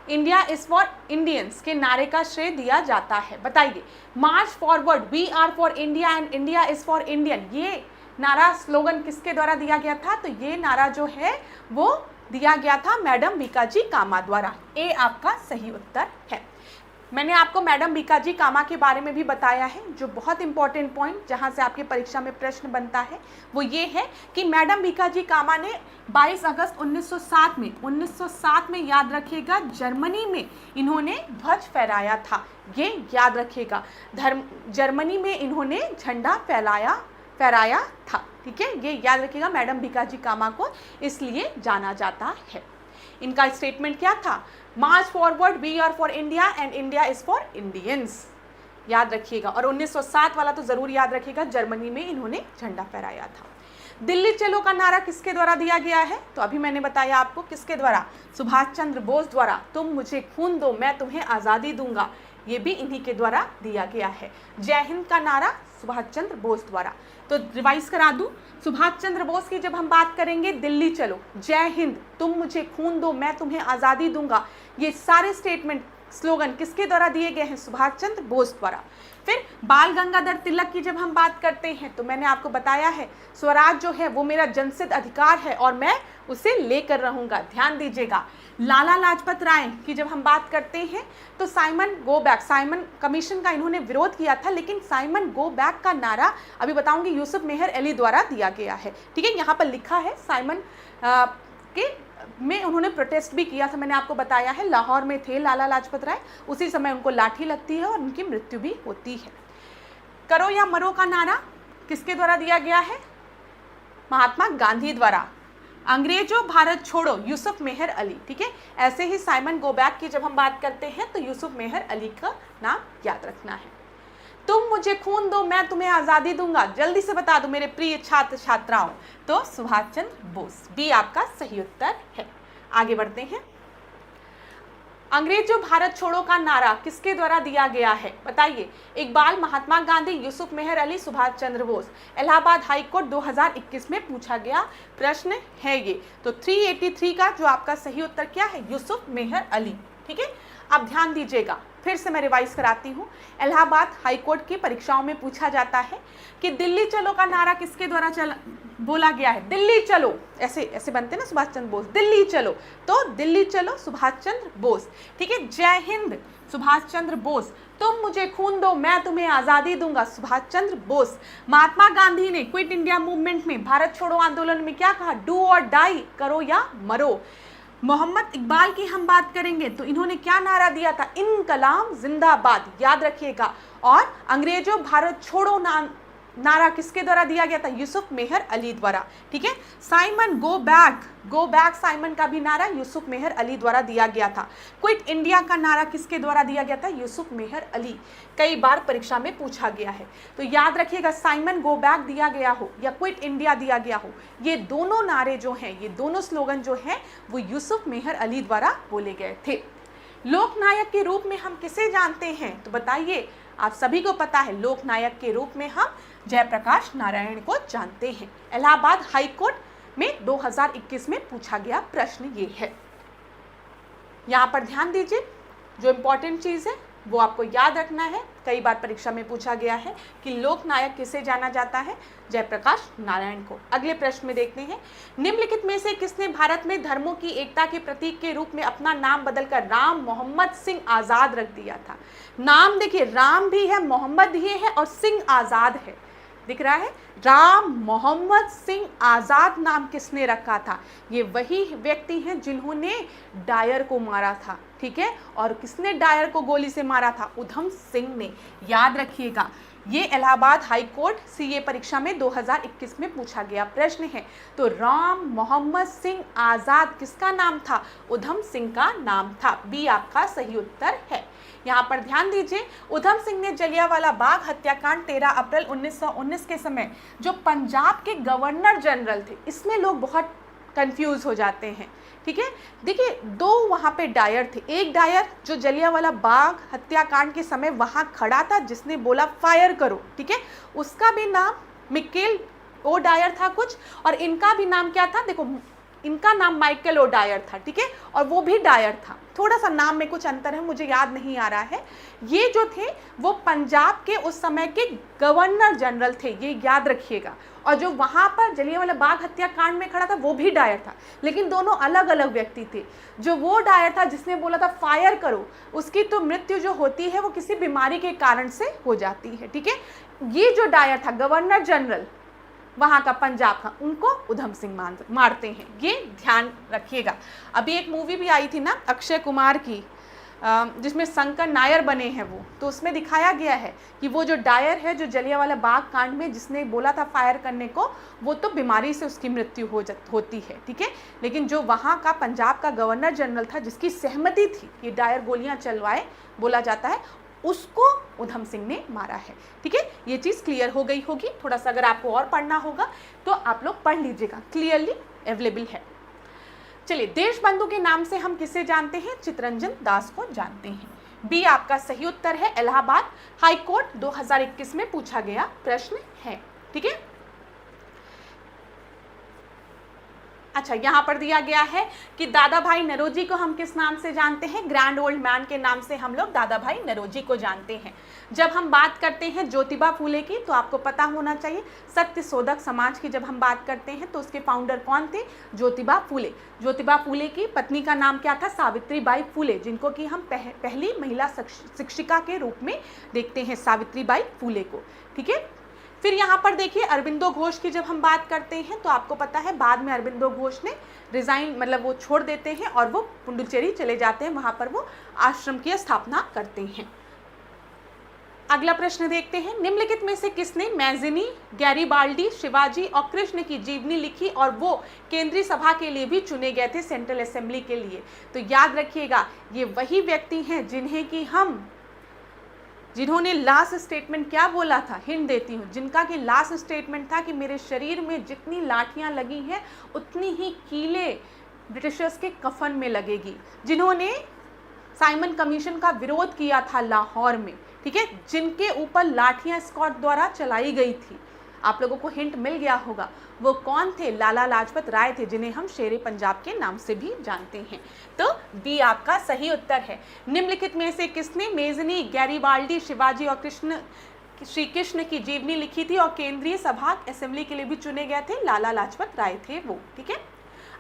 India is for Indians के नारे का श्रेय दिया जाता है? बताइए। March forward we are for India and India is for Indian, ये नारा स्लोगन किसके द्वारा दिया गया था? तो ये नारा जो है वो दिया गया था मैडम बीकाजी कामा द्वारा। ए आपका सही उत्तर है। मैंने आपको मैडम बीकाजी कामा के बारे में भी बताया है, जो बहुत इंपॉर्टेंट पॉइंट जहां से आपके परीक्षा में प्रश्न बनता है वो ये है कि मैडम बीकाजी कामा ने 22 अगस्त 1907 में याद रखिएगा जर्मनी में इन्होंने ध्वज फहराया था। ये याद रखिएगा, जर्मनी में इन्होंने झंडा फहराया था, ठीक है। ये याद रखिएगा, मैडम बीकाजी कामा को इसलिए जाना जाता है। इनका स्टेटमेंट क्या था? March forward we are for India and India is for Indians, याद रखिएगा। और 1907 वाला तो जरूर याद रखिएगा, जर्मनी में इन्होंने झंडा फहराया था। दिल्ली चलो का नारा किसके द्वारा दिया गया है? तो अभी मैंने बताया आपको किसके द्वारा, सुभाष चंद्र बोस द्वारा। तुम मुझे खून दो मैं तुम्हें आज़ादी दूंगा, ये भी इन्हीं के द्वारा दिया गया है। जय हिंद का नारा सुभाष चंद्र बोस द्वारा। तो रिवाइज करा दूं, सुभाष चंद्र बोस की जब हम बात करेंगे दिल्ली चलो, जय हिंद, तुम मुझे खून दो मैं तुम्हें आज़ादी दूंगा, ये सारे स्टेटमेंट स्लोगन किसके द्वारा दिए गए हैं? सुभाष चंद्र बोस द्वारा। फिर बाल गंगाधर तिलक की जब हम बात करते हैं तो मैंने आपको बताया है स्वराज जो है वो मेरा जनसिद्ध अधिकार है और मैं उसे लेकर रहूंगा, ध्यान दीजिएगा। लाला लाजपत राय की जब हम बात करते हैं तो साइमन कमीशन का इन्होंने विरोध किया था, लेकिन साइमन गो बैक का नारा अभी बताऊंगी यूसुफ मेहर अली द्वारा दिया गया है, ठीक है। यहाँ पर लिखा है साइमन के में उन्होंने प्रोटेस्ट भी किया था, मैंने आपको बताया है। लाहौर में थे लाला लाजपत राय, उसी समय उनको लाठी लगती है और उनकी मृत्यु भी होती है। करो या मरो का नारा किसके द्वारा दिया गया है? महात्मा गांधी द्वारा। अंग्रेजों भारत छोड़ो यूसुफ मेहर अली, ठीक है। ऐसे ही साइमन गो बैक की जब हम बात करते हैं तो यूसुफ मेहर अली का नाम याद रखना है। तुम मुझे खून दो मैं तुम्हें आज़ादी दूंगा, जल्दी से बता दो मेरे प्रिय छात्र छात्राओं, तो सुभाष चंद्र बोस, बी आपका सही उत्तर है। आगे बढ़ते हैं। अंग्रेजों भारत छोड़ो का नारा किसके द्वारा दिया गया है, बताइए। इकबाल, महात्मा गांधी, यूसुफ मेहर अली, सुभाष चंद्र बोस। इलाहाबाद हाई कोर्ट 2021 में पूछा गया प्रश्न है ये। तो 383 का जो आपका सही उत्तर क्या है, यूसुफ मेहर अली। ठीक है, अब ध्यान दीजिएगा, फिर से मैं रिवाइज कराती हूँ। इलाहाबाद हाई कोर्ट की परीक्षाओं में पूछा जाता है कि दिल्ली चलो का नारा किसके द्वारा बोला गया है। दिल्ली चलो, ऐसे ऐसे बनते ना सुभाष चंद्र बोस, दिल्ली चलो, तो दिल्ली चलो सुभाष चंद्र बोस। ठीक है, जय हिंद सुभाष चंद्र बोस, तुम मुझे खून दो मैं तुम्हें आज़ादी दूंगा सुभाष चंद्र बोस। महात्मा गांधी ने क्विट इंडिया मूवमेंट में, भारत छोड़ो आंदोलन में क्या कहा, डू और डाई, करो या मरो। मोहम्मद इकबाल की हम बात करेंगे तो इन्होंने क्या नारा दिया था, इनकलाब जिंदाबाद, याद रखिएगा। और अंग्रेजों भारत छोड़ो नारा किसके द्वारा दिया गया था, यूसुफ मेहर अली द्वारा। ठीक है, साइमन गो बैक साइमन का भी नारा यूसुफ मेहर अली द्वारा दिया गया था। क्विट इंडिया का नारा किसके द्वारा दिया गया था, यूसुफ मेहर अली। कई बार परीक्षा में पूछा गया है, तो याद रखिएगा, साइमन गो बैक दिया गया हो या क्विट इंडिया दिया गया हो, ये दोनों नारे जो हैं, ये दोनों स्लोगन जो हैं वो यूसुफ मेहर अली द्वारा बोले गए थे। लोकनायक के रूप में हम किसे जानते हैं, तो बताइए। आप सभी को पता है, लोकनायक के रूप में हम जयप्रकाश नारायण को जानते हैं। इलाहाबाद हाई कोर्ट में 2021 में पूछा गया प्रश्न ये है। यहाँ पर ध्यान दीजिए, जो इम्पोर्टेंट चीज़ है वो आपको याद रखना है। कई बार परीक्षा में पूछा गया है कि लोकनायक किसे जाना जाता है, जयप्रकाश नारायण को। अगले प्रश्न में देखते हैं, निम्नलिखित में से किसने भारत में धर्मों की एकता के प्रतीक के रूप में अपना नाम बदलकर राम मोहम्मद सिंह आज़ाद रख दिया था। नाम देखिए, राम भी है, मोहम्मद भी है और सिंह आज़ाद है, दिख रहा है। राम मोहम्मद सिंह आज़ाद नाम किसने रखा था, ये वही व्यक्ति हैं जिन्होंने डायर को मारा था। ठीक है, और किसने डायर को गोली से मारा था, उधम सिंह ने, याद रखिएगा। ये इलाहाबाद हाई कोर्ट सीए परीक्षा में 2021 में पूछा गया प्रश्न है। तो राम मोहम्मद सिंह आज़ाद किसका नाम था, उधम सिंह का नाम था। बी आपका सही उत्तर है। यहाँ पर ध्यान दीजिए, उधम सिंह ने जलियांवाला बाग हत्याकांड 13 अप्रैल 1919 के समय जो पंजाब के गवर्नर जनरल थे, इसमें लोग बहुत कंफ्यूज हो जाते हैं। ठीक है, देखिए, दो वहाँ पे डायर थे। एक डायर जो जलियांवाला बाग हत्याकांड के समय वहाँ खड़ा था, जिसने बोला फायर करो, ठीक है, उसका भी नाम मिकेल ओ डायर था कुछ, और इनका भी नाम क्या था, देखो इनका नाम माइकल ओ डायर था। ठीक है, और वो भी डायर था, थोड़ा सा नाम में कुछ अंतर है, मुझे याद नहीं आ रहा है। ये जो थे वो पंजाब के उस समय के गवर्नर जनरल थे, ये याद रखिएगा। और जो वहाँ पर जलियांवाला बाग हत्याकांड में खड़ा था वो भी डायर था, लेकिन दोनों अलग अलग व्यक्ति थे। जो वो डायर था जिसने बोला था फायर करो, उसकी तो मृत्यु जो होती है वो किसी बीमारी के कारण से हो जाती है। ठीक है, ये जो डायर था गवर्नर जनरल वहाँ का पंजाब का, उनको उधम सिंह मारते हैं, ये ध्यान रखिएगा। अभी एक मूवी भी आई थी ना अक्षय कुमार की, जिसमें शंकर नायर बने हैं वो, तो उसमें दिखाया गया है कि वो जो डायर है जो जलियांवाला बाग कांड में जिसने बोला था फायर करने को, वो तो बीमारी से उसकी मृत्यु होती है। ठीक है, लेकिन जो वहाँ का पंजाब का गवर्नर जनरल था जिसकी सहमति थी ये डायर गोलियाँ चलवाए, बोला जाता है, उसको उधम सिंह ने मारा है। ठीक है, ये चीज़ क्लियर हो गई होगी। थोड़ा सा अगर आपको और पढ़ना होगा तो आप लोग पढ़ लीजिएगा, क्लियरली अवेलेबल है। चलिए, देशबंधु के नाम से हम किसे जानते हैं, चित्तरंजन दास को जानते हैं। बी आपका सही उत्तर है। इलाहाबाद हाई कोर्ट 2021 में पूछा गया प्रश्न है। ठीक है, अच्छा, यहाँ पर दिया गया है कि दादा भाई नरोजी को हम किस नाम से जानते हैं, ग्रैंड ओल्ड मैन के नाम से हम लोग दादा भाई नरोजी को जानते हैं। जब हम बात करते हैं ज्योतिबा फूले की तो आपको पता होना चाहिए, सत्य शोधक समाज की जब हम बात करते हैं तो उसके फाउंडर कौन थे, ज्योतिबा फूले। ज्योतिबा फूले की पत्नी का नाम क्या था, सावित्रीबाई फूले, जिनको कि हम पहली महिला शिक्षिका के रूप में देखते हैं, सावित्रीबाई फूले को। ठीक है, फिर यहाँ पर देखिए अरबिंदो घोष की जब हम बात करते हैं तो आपको पता है बाद में अरबिंदो घोष ने रिजाइन, मतलब वो छोड़ देते हैं और वो पुडुचेरी चले जाते हैं, वहाँ पर वो आश्रम की स्थापना करते हैं। अगला प्रश्न देखते हैं, निम्नलिखित में से किसने मैजिनी, गैरीबाल्डी, शिवाजी और कृष्ण की जीवनी लिखी और वो केंद्रीय सभा के लिए भी चुने गए थे, सेंट्रल असेंबली के लिए। तो याद रखिएगा, ये वही व्यक्ति हैं जिन्होंने लास्ट स्टेटमेंट क्या बोला था, हिंट देती हूँ, जिनका कि लास्ट स्टेटमेंट था कि मेरे शरीर में जितनी लाठियाँ लगी हैं उतनी ही कीले ब्रिटिशर्स के कफन में लगेगी, जिन्होंने साइमन कमीशन का विरोध किया था लाहौर में, ठीक है, जिनके ऊपर लाठियां स्कॉट द्वारा चलाई गई थी। आप लोगों को हिंट मिल गया होगा वो कौन थे, लाला लाजपत राय थे, जिन्हें हम शेरे पंजाब के नाम से भी जानते हैं। तो बी आपका सही उत्तर है। निम्नलिखित में से किसने मेजनी, गैरीबाल्डी, शिवाजी और श्री कृष्ण की जीवनी लिखी थी और केंद्रीय सभा असेंबली के लिए भी चुने गए थे? लाला लाजपत राय थे वो, ठीक है।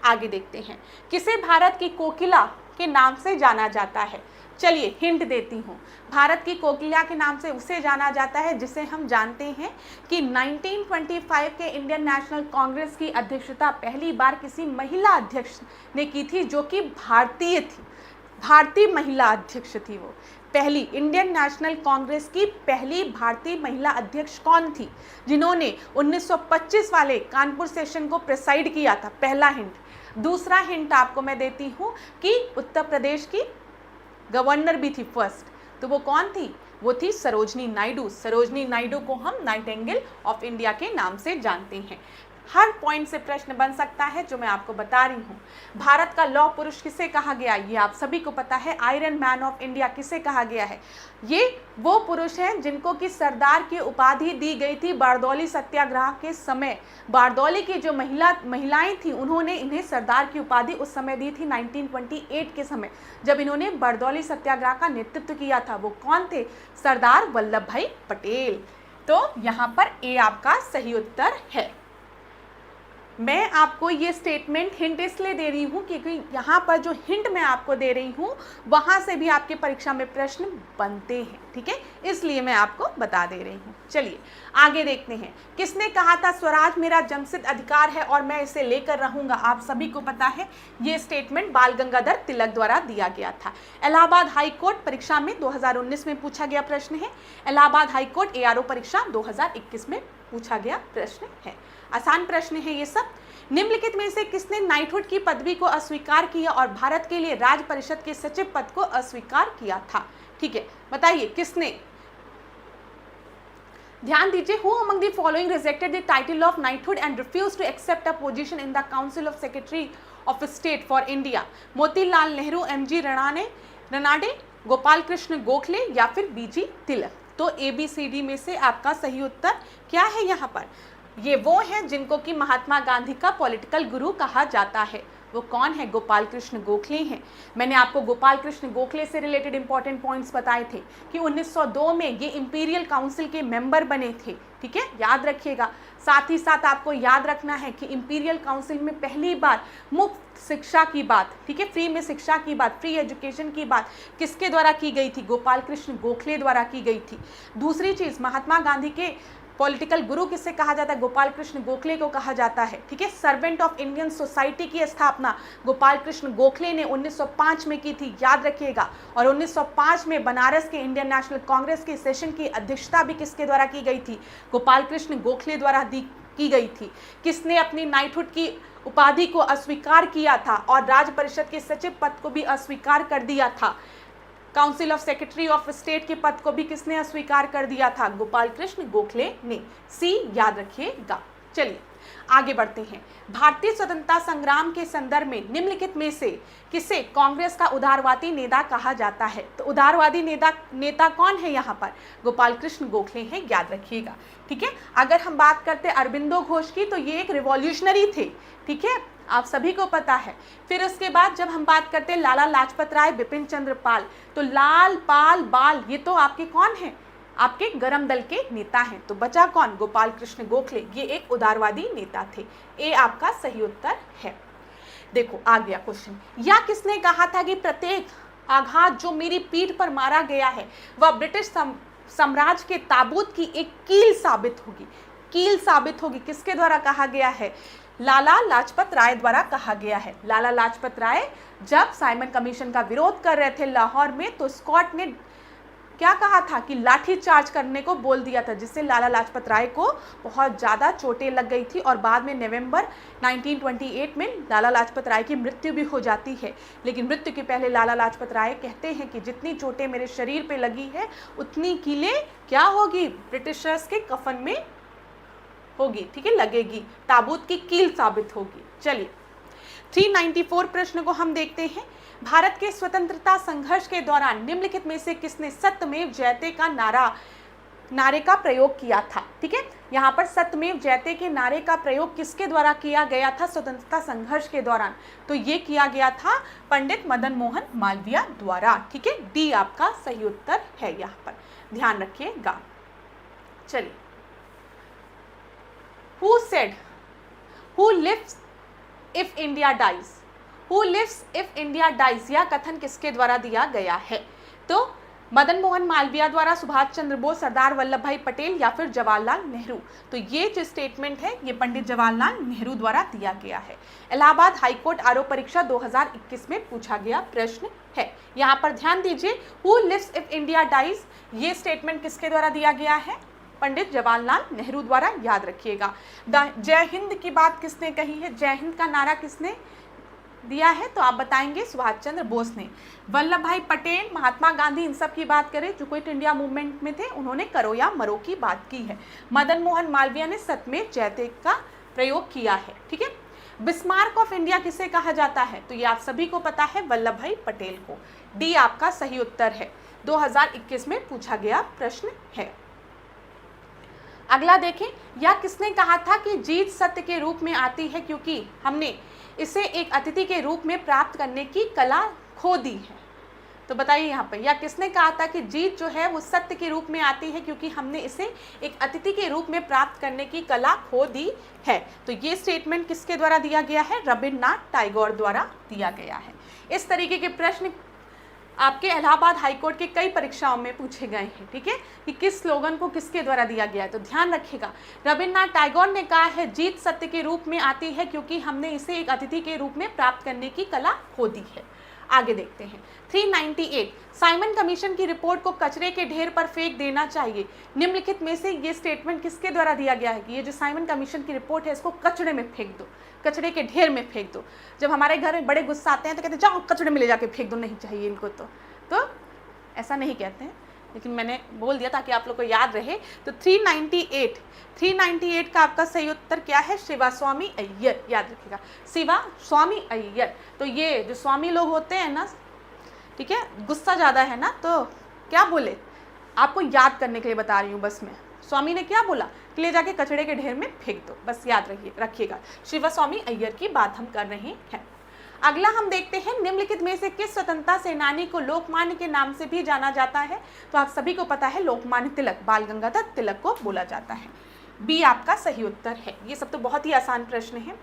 आगे देखते हैं, किसे भारत की कोकिला के नाम से जाना जाता है? चलिए हिंट देती हूँ। भारत की कोकिला के नाम से उसे जाना जाता है जिसे हम जानते हैं कि 1925 के इंडियन नेशनल कांग्रेस की अध्यक्षता पहली बार किसी महिला अध्यक्ष ने की थी, जो कि भारतीय थी, भारतीय महिला अध्यक्ष थी वो। पहली इंडियन नेशनल कांग्रेस की पहली भारतीय महिला अध्यक्ष कौन थी, जिन्होंने 1925 वाले कानपुर सेशन को प्रेसाइड किया था? पहला हिंट। दूसरा हिंट आपको मैं देती हूँ कि उत्तर प्रदेश की गवर्नर भी थी फर्स्ट, तो वो कौन थी? वो थी सरोजनी नायडू। सरोजनी नायडू को हम नाइटिंगेल ऑफ इंडिया के नाम से जानते हैं। हर पॉइंट से प्रश्न बन सकता है जो मैं आपको बता रही हूँ। भारत का लौह पुरुष किसे कहा गया, ये आप सभी को पता है। आयरन मैन ऑफ इंडिया किसे कहा गया है? ये वो पुरुष हैं जिनको कि सरदार की उपाधि दी गई थी बारदौली सत्याग्रह के समय। बारदौली की जो महिलाएं थी उन्होंने इन्हें सरदार की उपाधि उस समय दी थी 1928 के समय, जब इन्होंने बारदौली सत्याग्रह का नेतृत्व किया था। वो कौन थे? सरदार वल्लभ भाई पटेल। तो यहाँ पर ए आपका सही उत्तर है। मैं आपको ये स्टेटमेंट हिंट इसलिए दे रही हूँ क्योंकि यहाँ पर जो हिंट मैं आपको दे रही हूँ वहाँ से भी आपके परीक्षा में प्रश्न बनते हैं, ठीक है, इसलिए मैं आपको बता दे रही हूँ। चलिए आगे देखते हैं, किसने कहा था स्वराज मेरा जन्मसिद्ध अधिकार है और मैं इसे लेकर रहूंगा? आप सभी को पता है ये स्टेटमेंट बाल गंगाधर तिलक द्वारा दिया गया था। इलाहाबाद हाई कोर्ट परीक्षा में 2019 में पूछा गया प्रश्न है। इलाहाबाद हाई कोर्ट ARO परीक्षा 2021 में पूछा गया प्रश्न है। आसान प्रश्न है ये सब। निम्नलिखित में से किसने नाइटहुड की पदवी को अस्वीकार किया और भारत के लिए राज्य परिषद के सचिव पद को अस्वीकार किया था? ठीक है, बताइए किसने? ध्यान दीजिए, who among the following rejected the title of knighthood and refuse to accept a position in the council of secretary of state for India? Motilal Nehru, MG Ranade, Gopal Krishna Gokhale या फिर BG तिलक? तो ABCD में से आपका सही उत्तर क्या है यहाँ पर? ये वो हैं जिनको कि महात्मा गांधी का पॉलिटिकल गुरु कहा जाता है। वो कौन है? गोपाल कृष्ण गोखले हैं। मैंने आपको गोपाल कृष्ण गोखले से रिलेटेड इंपॉर्टेंट पॉइंट्स बताए थे कि 1902 में ये इंपीरियल काउंसिल के मेंबर बने थे, ठीक है, याद रखिएगा। साथ ही साथ आपको याद रखना है कि इंपीरियल काउंसिल में पहली बार मुफ्त शिक्षा की बात, ठीक है, फ्री में शिक्षा की बात, फ्री एजुकेशन की बात किसके द्वारा की गई थी? गोपाल कृष्ण गोखले द्वारा की गई थी। दूसरी चीज़, महात्मा गांधी के पॉलिटिकल गुरु किससे कहा जाता है? गोपाल कृष्ण गोखले को कहा जाता है, ठीक है। सर्वेंट ऑफ इंडियन सोसाइटी की स्थापना गोपाल कृष्ण गोखले ने 1905 में की थी, याद रखिएगा। और 1905 में बनारस के इंडियन नेशनल कांग्रेस के सेशन की अध्यक्षता भी किसके द्वारा की गई थी? गोपाल कृष्ण गोखले द्वारा की गई थी। किसने अपनी नाइटहुड की उपाधि को अस्वीकार किया था और राज्य परिषद के सचिव पद को भी अस्वीकार कर दिया था? Council of secretary of state के पद को भी किसने अस्वीकार कर दिया था? गोपाल कृष्ण गोखले ने। C याद रखिएगा। चलिए आगे बढ़ते हैं। भारतीय स्वतंत्रता संग्राम के संदर्भ में निम्नलिखित में से किसे कांग्रेस का उदारवादी नेता कहा जाता है? तो उदारवादी नेता कौन है यहाँ पर? गोपाल कृष्ण गोखले हैं, याद रखिएगा, ठीक है। अगर हम बात करते अरबिंदो घोष की तो ये एक रिवॉल्यूशनरी थे, ठीक है, आप सभी को पता है। फिर उसके बाद जब हम बात करते हैं लाला लाजपत राय, बिपिन चंद्र पाल, तो लाल पाल बाल ये तो आपके कौन है? आपके गरम दल के नेता हैं। तो बचा कौन? गोपाल कृष्ण गोखले, ये एक उदारवादी नेता थे। ए आपका सही उत्तर है। देखो आ गया क्वेश्चन, या किसने कहा था कि प्रत्येक आघात जो मेरी पीठ पर मारा गया है वह ब्रिटिश साम्राज्य के ताबूत की एक कील साबित होगी? कील साबित होगी किसके द्वारा कहा गया है? लाला लाजपत राय द्वारा कहा गया है। लाला लाजपत राय जब साइमन कमीशन का विरोध कर रहे थे लाहौर में, तो स्कॉट ने क्या कहा था कि लाठी चार्ज करने को बोल दिया था, जिससे लाला लाजपत राय को बहुत ज़्यादा चोटें लग गई थी और बाद में नवंबर 1928 में लाला लाजपत राय की मृत्यु भी हो जाती है। लेकिन मृत्यु के पहले लाला लाजपत राय कहते हैं कि जितनी चोटें मेरे शरीर पे लगी है उतनी कीलें क्या होगी? ब्रिटिशर्स के कफन में होगी, ठीक है, लगेगी, ताबूत की कील साबित होगी। चलिए 394 प्रश्न को हम देखते हैं। भारत के स्वतंत्रता संघर्ष के दौरान निम्नलिखित में से किसने सत्यमेव जयते का नारे का प्रयोग किया था? ठीक है, यहाँ पर सत्यमेव जयते के नारे का प्रयोग किसके द्वारा किया गया था स्वतंत्रता संघर्ष के दौरान? तो ये किया गया था पंडित मदन मोहन मालवीय द्वारा। ठीक है, डी आपका सही उत्तर है, यहाँ पर ध्यान रखिएगा। चलिए, Who said, who lives if India dies? Who lives if India dies? यह कथन किसके द्वारा दिया गया है? तो मदन मोहन मालवीय द्वारा, सुभाष चंद्र बोस, सरदार वल्लभ भाई पटेल या फिर जवाहरलाल नेहरू? तो ये जो स्टेटमेंट है ये पंडित जवाहरलाल नेहरू द्वारा दिया गया है। इलाहाबाद हाईकोर्ट आरओ परीक्षा 2021 में पूछा गया प्रश्न है। यहाँ पर ध्यान दीजिए, Who lives if India dies? ये स्टेटमेंट किसके द्वारा दिया गया है? पंडित जवाहरलाल नेहरू द्वारा, याद रखिएगा। जय हिंद की बात किसने कही है? जय हिंद का नारा किसने दिया है? तो आप बताएंगे सुभाष चंद्र बोस ने। वल्लभ भाई पटेल, महात्मा गांधी, इन सब की बात करें जो क्विट इंडिया मूवमेंट में थे, उन्होंने करो या मरो की बात की है। मदन मोहन मालवीय ने सत्यमेव जयते का प्रयोग किया है। ठीक है, बिस्मार्क ऑफ इंडिया किसे कहा जाता है? तो ये आप सभी को पता है, वल्लभ भाई पटेल को। डी आपका सही उत्तर है, 2021 में पूछा गया प्रश्न है। अगला देखें, यह किसने कहा था कि जीत सत्य के रूप में आती है क्योंकि हमने इसे एक अतिथि के रूप में प्राप्त करने की कला खो दी है? तो बताइए यहाँ पर, यह किसने कहा था कि जीत जो है वो सत्य के रूप में आती है क्योंकि हमने इसे एक अतिथि के रूप में प्राप्त करने की कला खो दी है? तो ये स्टेटमेंट किसके द्वारा दिया गया है? रविन्द्रनाथ टैगोर द्वारा दिया गया है। इस तरीके के प्रश्न आपके इलाहाबाद हाईकोर्ट के कई परीक्षाओं में पूछे गए हैं। ठीक है, कि किस स्लोगन को किसके द्वारा दिया गया है? तो ध्यान रखिएगा, रविन्द्रनाथ टैगोर ने कहा है जीत सत्य के रूप में आती है क्योंकि हमने इसे एक अतिथि के रूप में प्राप्त करने की कला खो दी है। आगे देखते हैं, 398 साइमन कमीशन की रिपोर्ट को कचरे के ढेर पर फेंक देना चाहिए। निम्नलिखित में से ये स्टेटमेंट किसके द्वारा दिया गया है कि ये जो साइमन कमीशन की रिपोर्ट है इसको कचरे में फेंक दो, कचरे के ढेर में फेंक दो? जब हमारे घर में बड़े गुस्सा आते हैं तो कहते हैं जाओ कचरे में ले जाके फेंक दो, नहीं चाहिए इनको। तो ऐसा नहीं कहते हैं, लेकिन मैंने बोल दिया ताकि आप लोग को याद रहे। तो 398 का आपका सही उत्तर क्या है? शिवास्वामी अय्यर, याद रखिएगा, शिवास्वामी अय्यर। तो ये जो स्वामी लोग होते हैं ना, ठीक है, गुस्सा ज़्यादा है ना, तो क्या बोले, आपको याद करने के लिए बता रही हूँ बस मैं। स्वामी ने क्या बोला कि ले जाके कचड़े के ढेर में फेंक दो, बस याद रखिएगा, शिवास्वामी अय्यर की बात हम कर रहे हैं। अगला हम देखते हैं, निम्नलिखित में से किस स्वतंत्रता सेनानी को लोकमान्य के नाम से भी जाना जाता है? तो आप सभी को पता है लोकमान्य तिलक, बाल गंगाधर तिलक को बोला जाता है। बी आपका सही उत्तर है। ये सब तो बहुत ही आसान प्रश्न है।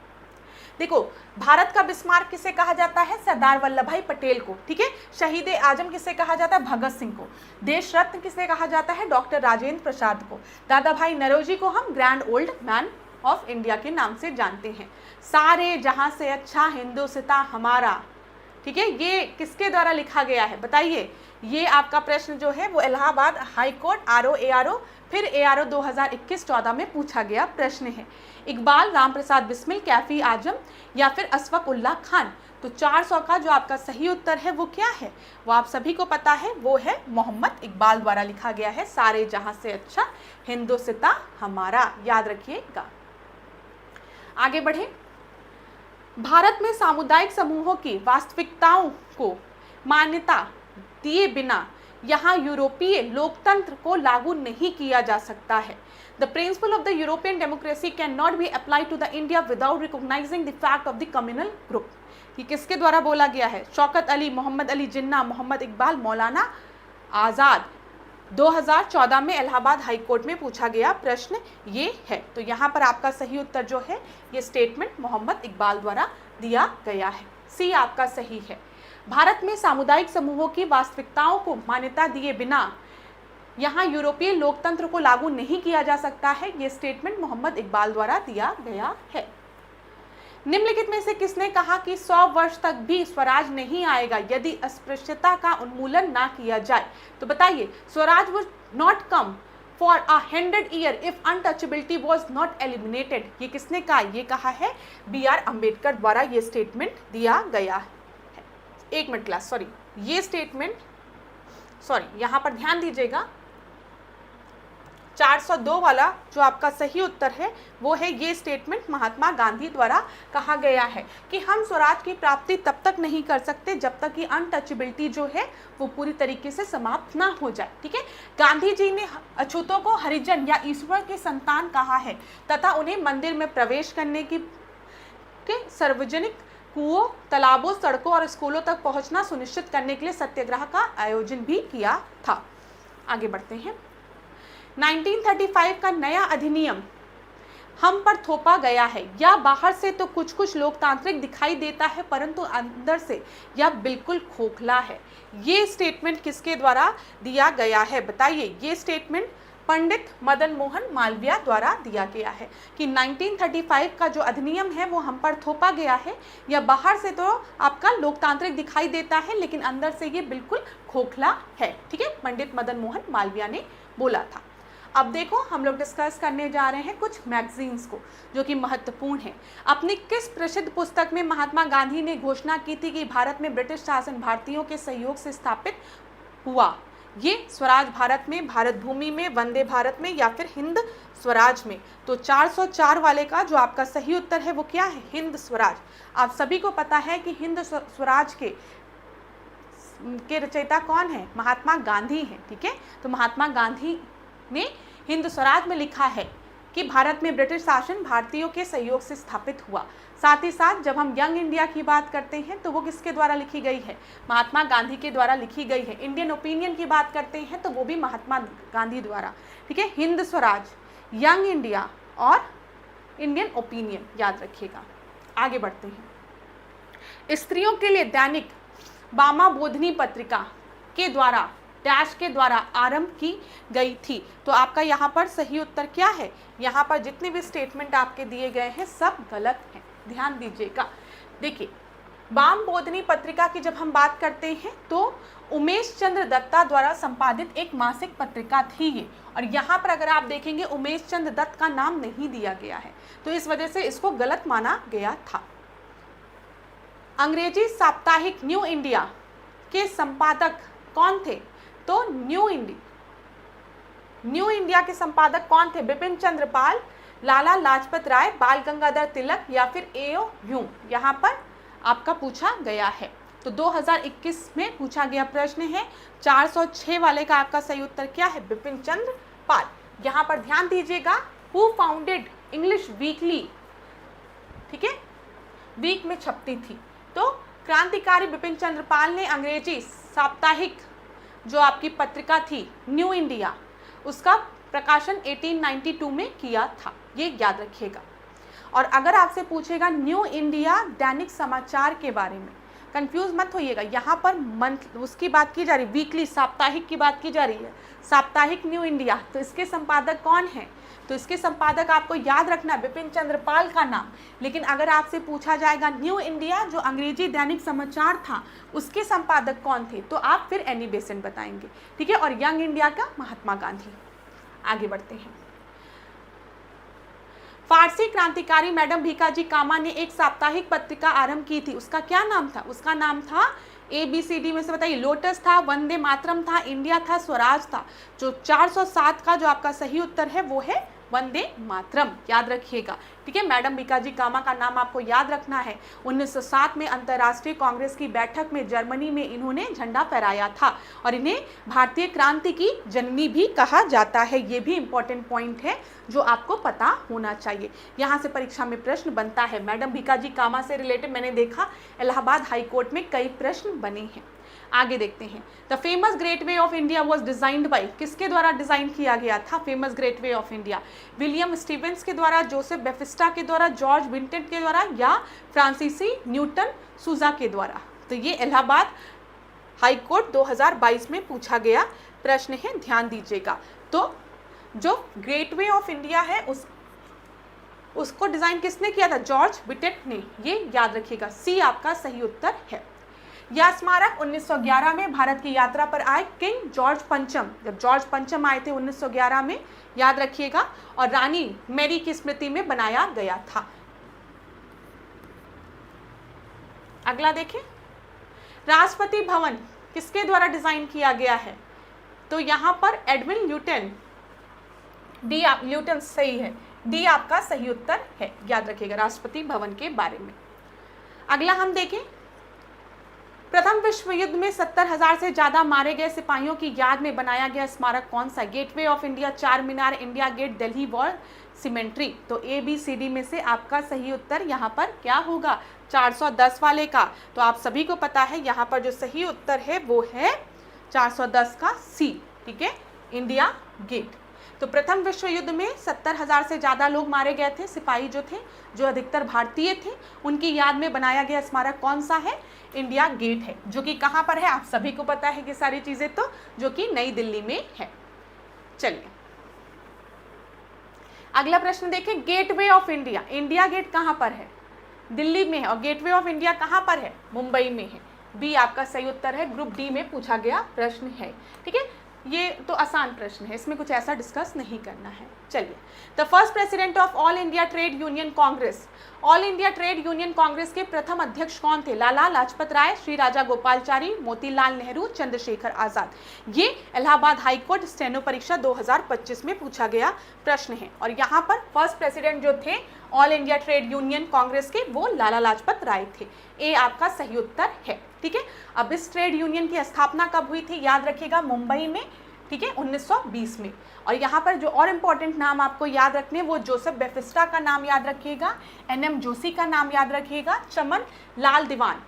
देखो, भारत का बिस्मार्क किसे कहा जाता है? सरदार वल्लभ भाई पटेल को। ठीक है, शहीद ए आजम किसे कहा जाता है? भगत सिंह को। देश रत्न किसे कहा जाता है? डॉक्टर राजेंद्र प्रसाद को। दादा भाई नौरोजी को हम grand old man of India के नाम से जानते हैं। सारे जहां से अच्छा हिंदुस्तान हमारा, ठीक है, ये किसके द्वारा लिखा गया है बताइए? ये आपका प्रश्न जो है वो इलाहाबाद हाईकोर्ट ARO फिर ARO 2021-14 में पूछा गया प्रश्न है। इकबाल, राम प्रसाद बिस्मिल, कैफी आजम या फिर अशफाक उल्लाह खान? तो 400 का जो आपका सही उत्तर है वो क्या है? वो आप सभी को पता है, वो है मोहम्मद इकबाल द्वारा लिखा गया है, सारे जहां से अच्छा हिंदुस्तान हमारा, याद रखिएगा। आगे बढ़े, भारत में सामुदायिक समूहों की वास्तविकताओं को मान्यता दिए बिना यहाँ यूरोपीय लोकतंत्र को लागू नहीं किया जा सकता है। The principle of the European democracy cannot be applied to the India without recognizing the fact of the communal group। ये किसके द्वारा बोला गया है? शौकत अली, मोहम्मद अली जिन्ना, मोहम्मद इकबाल, मौलाना आज़ाद। 2014 में इलाहाबाद हाईकोर्ट में पूछा गया प्रश्न ये है। तो यहाँ पर आपका सही उत्तर जो है ये स्टेटमेंट मोहम्मद इकबाल द्वारा दिया गया है। सी आपका सही है। भारत में सामुदायिक समूहों की वास्तविकताओं को मान्यता दिए बिना यहाँ यूरोपीय लोकतंत्र को लागू नहीं किया जा सकता है, ये स्टेटमेंट मोहम्मद इकबाल द्वारा दिया गया है। निम्नलिखित में से किसने कहा कि 100 वर्ष तक भी स्वराज नहीं आएगा यदि अस्पृश्यता का उन्मूलन ना किया जाए? तो बताइए, Swaraj would not come for 100 year if untouchability was not eliminated. ये किसने कहा? ये कहा है BR अम्बेडकर द्वारा ये स्टेटमेंट दिया गया है। एक मिनट क्लास, सॉरी, ये स्टेटमेंट, सॉरी, यहाँ पर ध्यान दीजिएगा, 402 वाला जो आपका सही उत्तर है वो है, ये स्टेटमेंट महात्मा गांधी द्वारा कहा गया है कि हम स्वराज की प्राप्ति तब तक नहीं कर सकते जब तक कि अनटचेबिलिटी जो है वो पूरी तरीके से समाप्त ना हो जाए। ठीक है, गांधी जी ने अछूतों को हरिजन या ईश्वर के संतान कहा है तथा उन्हें मंदिर में प्रवेश करने की सार्वजनिक कुओं, तालाबों, सड़कों और स्कूलों तक पहुंचना सुनिश्चित करने के लिए सत्याग्रह का आयोजन भी किया था। आगे बढ़ते हैं। 1935 का नया अधिनियम हम पर थोपा गया है। यह बाहर से तो कुछ कुछ लोकतांत्रिक दिखाई देता है परंतु अंदर से यह बिल्कुल खोखला है। ये स्टेटमेंट किसके द्वारा दिया गया है बताइए? ये स्टेटमेंट पंडित मदन मोहन मालवीय द्वारा दिया गया है कि 1935 का जो अधिनियम है वो हम पर थोपा गया है। यह बाहर से तो आपका लोकतांत्रिक दिखाई देता है लेकिन अंदर से ये बिल्कुल खोखला है। ठीक है, पंडित मदन मोहन मालवीय ने बोला था। अब देखो हम लोग डिस्कस करने जा रहे हैं कुछ मैगजीन्स को जो कि महत्वपूर्ण है। अपनी किस प्रसिद्ध पुस्तक में महात्मा गांधी ने घोषणा की थी कि भारत में ब्रिटिश शासन भारतीयों के सहयोग से स्थापित हुआ? ये स्वराज भारत में, भारत भूमि में, वंदे भारत में या फिर हिंद स्वराज में? तो 404 वाले का जो आपका सही उत्तर है वो क्या है? हिंद स्वराज। आप सभी को पता है कि हिंद स्वराज के रचयिता कौन है? महात्मा गांधी हैं। ठीक है, तो महात्मा गांधी ने हिंद स्वराज में लिखा है कि भारत में ब्रिटिश शासन भारतीयों के सहयोग से स्थापित हुआ। साथ ही साथ जब हम यंग इंडिया की बात करते हैं तो वो किसके द्वारा लिखी गई है? महात्मा गांधी के द्वारा लिखी गई है। इंडियन ओपिनियन की बात करते हैं तो वो भी महात्मा गांधी द्वारा। ठीक है, हिंद स्वराज, यंग इंडिया और इंडियन ओपिनियन याद रखिएगा। आगे बढ़ते हैं। स्त्रियों के लिए दैनिक बामा बोधनी पत्रिका के द्वारा डैश के द्वारा आरंभ की गई थी। तो आपका यहाँ पर सही उत्तर क्या है? यहाँ पर जितने भी स्टेटमेंट आपके दिए गए हैं सब गलत हैं, ध्यान दीजिएगा। देखिए, बाम बोधनी पत्रिका की जब हम बात करते हैं तो उमेश चंद्र दत्ता द्वारा संपादित एक मासिक पत्रिका थी ये, और यहाँ पर अगर आप देखेंगे उमेश चंद्र दत्त का नाम नहीं दिया गया है तो इस वजह से इसको गलत माना गया था। अंग्रेजी साप्ताहिक न्यू इंडिया के संपादक कौन थे? तो न्यू इंडिया के संपादक कौन थे? बिपिन चंद्र पाल, लाला लाजपत राय, बाल गंगाधर तिलक या फिर एओ ह्यूम? यहाँ पर आपका पूछा गया है। तो 2021 में पूछा गया प्रश्न है 406 वाले का आपका सही उत्तर क्या है? बिपिन चंद्र पाल। यहाँ पर ध्यान दीजिएगा, हु फाउंडेड इंग्लिश वीकली, ठीक है, वीक में छपती थी। तो क्रांतिकारी बिपिन चंद्र पाल ने अंग्रेजी साप्ताहिक जो आपकी पत्रिका थी न्यू इंडिया, उसका प्रकाशन 1892 में किया था, ये याद रखिएगा। और अगर आपसे पूछेगा न्यू इंडिया दैनिक समाचार के बारे में, कंफ्यूज मत होइएगा, यहाँ पर मंथ उसकी बात की जा रही, वीकली साप्ताहिक की बात की जा रही है, साप्ताहिक न्यू इंडिया। तो इसके संपादक कौन है? तो इसके संपादक आपको याद रखना है बिपिन चंद्र पाल का नाम। लेकिन अगर आपसे पूछा जाएगा न्यू इंडिया जो अंग्रेजी दैनिक समाचार था उसके संपादक कौन थे, तो आप फिर एनी बेसेंट बताएंगे। ठीक है, और यंग इंडिया का महात्मा गांधी। आगे बढ़ते हैं। फारसी क्रांतिकारी मैडम भीकाजी कामा ने एक साप्ताहिक पत्रिका आरंभ की थी, उसका क्या नाम था? उसका नाम था ABCD में से बताइए। लोटस था, वंदे मातरम था, इंडिया था, स्वराज था। जो 407 का जो आपका सही उत्तर है वो है वंदे मातरम, याद रखिएगा। ठीक है, मैडम भीकाजी कामा का नाम आपको याद रखना है। 1907 में अंतर्राष्ट्रीय कांग्रेस की बैठक में जर्मनी में इन्होंने झंडा फहराया था और इन्हें भारतीय क्रांति की जननी भी कहा जाता है। ये भी इंपॉर्टेंट पॉइंट है जो आपको पता होना चाहिए। यहाँ से परीक्षा में प्रश्न बनता है। मैडम भीकाजी कामा से रिलेटेड मैंने देखा इलाहाबाद हाई कोर्ट में कई प्रश्न बने हैं। आगे देखते हैं। The famous great way of India was designed by, किसके द्वारा डिजाइन किया गया था famous great way of India? William Stevens के द्वारा, जोसेफ बेफिस्टा के द्वारा, जॉर्ज विंटेड के द्वारा या फ्रांसीसी न्यूटन सूजा के द्वारा? तो ये इलाहाबाद हाई कोर्ट 2022 में पूछा गया प्रश्न है, ध्यान दीजिएगा। तो जो ग्रेट वे ऑफ इंडिया है उसको डिजाइन किसने किया था? जॉर्ज विंटेड ने, ये याद रखिएगा। सी आपका सही उत्तर है। यह स्मारक 1911 में भारत की यात्रा पर आए किंग जॉर्ज पंचम, जब जॉर्ज पंचम आए थे 1911 में, याद रखिएगा, और रानी मैरी की स्मृति में बनाया गया था। अगला देखें, राष्ट्रपति भवन किसके द्वारा डिजाइन किया गया है? तो यहाँ पर एडविन ल्यूटन डी आप ल्यूटन सही है, डी आपका सही उत्तर है, याद रखिएगा राष्ट्रपति भवन के बारे में। अगला हम देखें, प्रथम विश्व युद्ध में 70,000 से ज्यादा मारे गए सिपाहियों की याद में बनाया गया स्मारक कौन सा? Gateway of India, Charminar, India gate, Delhi war cemetery. तो ए बी सी डी में से आपका सही उत्तर यहाँ पर क्या होगा? 410 वाले का। तो आप सभी को पता है यहाँ पर जो सही उत्तर है वो है 410 का सी, ठीक है, इंडिया गेट। तो प्रथम विश्व युद्ध में 70,000 से ज़्यादा लोग मारे गए थे, सिपाही जो थे, जो अधिकतर भारतीय थे, उनकी याद में बनाया गया स्मारक कौन सा है? इंडिया गेट है, जो कि कहाँ पर है? आप सभी को पता है कि सारी चीज़ें, तो जो कि नई दिल्ली में है। चलिए अगला प्रश्न देखें, Gateway of India, India Gate कहाँ पर है? दिल्ली में है, और गेटवे ऑफ इंडिया कहाँ पर है? मुंबई में है। बी आपका सही उत्तर है, ग्रुप डी में पूछा गया प्रश्न है, ठीक है। ये तो आसान प्रश्न है, इसमें कुछ ऐसा डिस्कस नहीं करना है। चलिए, the first president of all India trade union Congress, all India trade union Congress के प्रथम अध्यक्ष कौन थे? लाला लाजपत राय, श्री राजा गोपालचारी, मोतीलाल नेहरू, चंद्रशेखर आजाद। ये इलाहाबाद हाईकोर्ट स्टेनो परीक्षा 2025 में पूछा गया प्रश्न है, और यहाँ पर फर्स्ट प्रेसिडेंट जो थे all India trade union Congress के, वो लाला लाजपत राय थे। ए आपका सही उत्तर है, ठीक है। अब इस ट्रेड यूनियन की स्थापना कब हुई थी? याद रखिएगा, मुंबई में, ठीक है, 1920 में। और यहाँ पर जो और इम्पोर्टेंट नाम आपको याद रखने, वो जोसेफ बेफिस्टा का नाम याद रखिएगा, एनएम जोशी का नाम याद रखिएगा, चमन लाल दीवान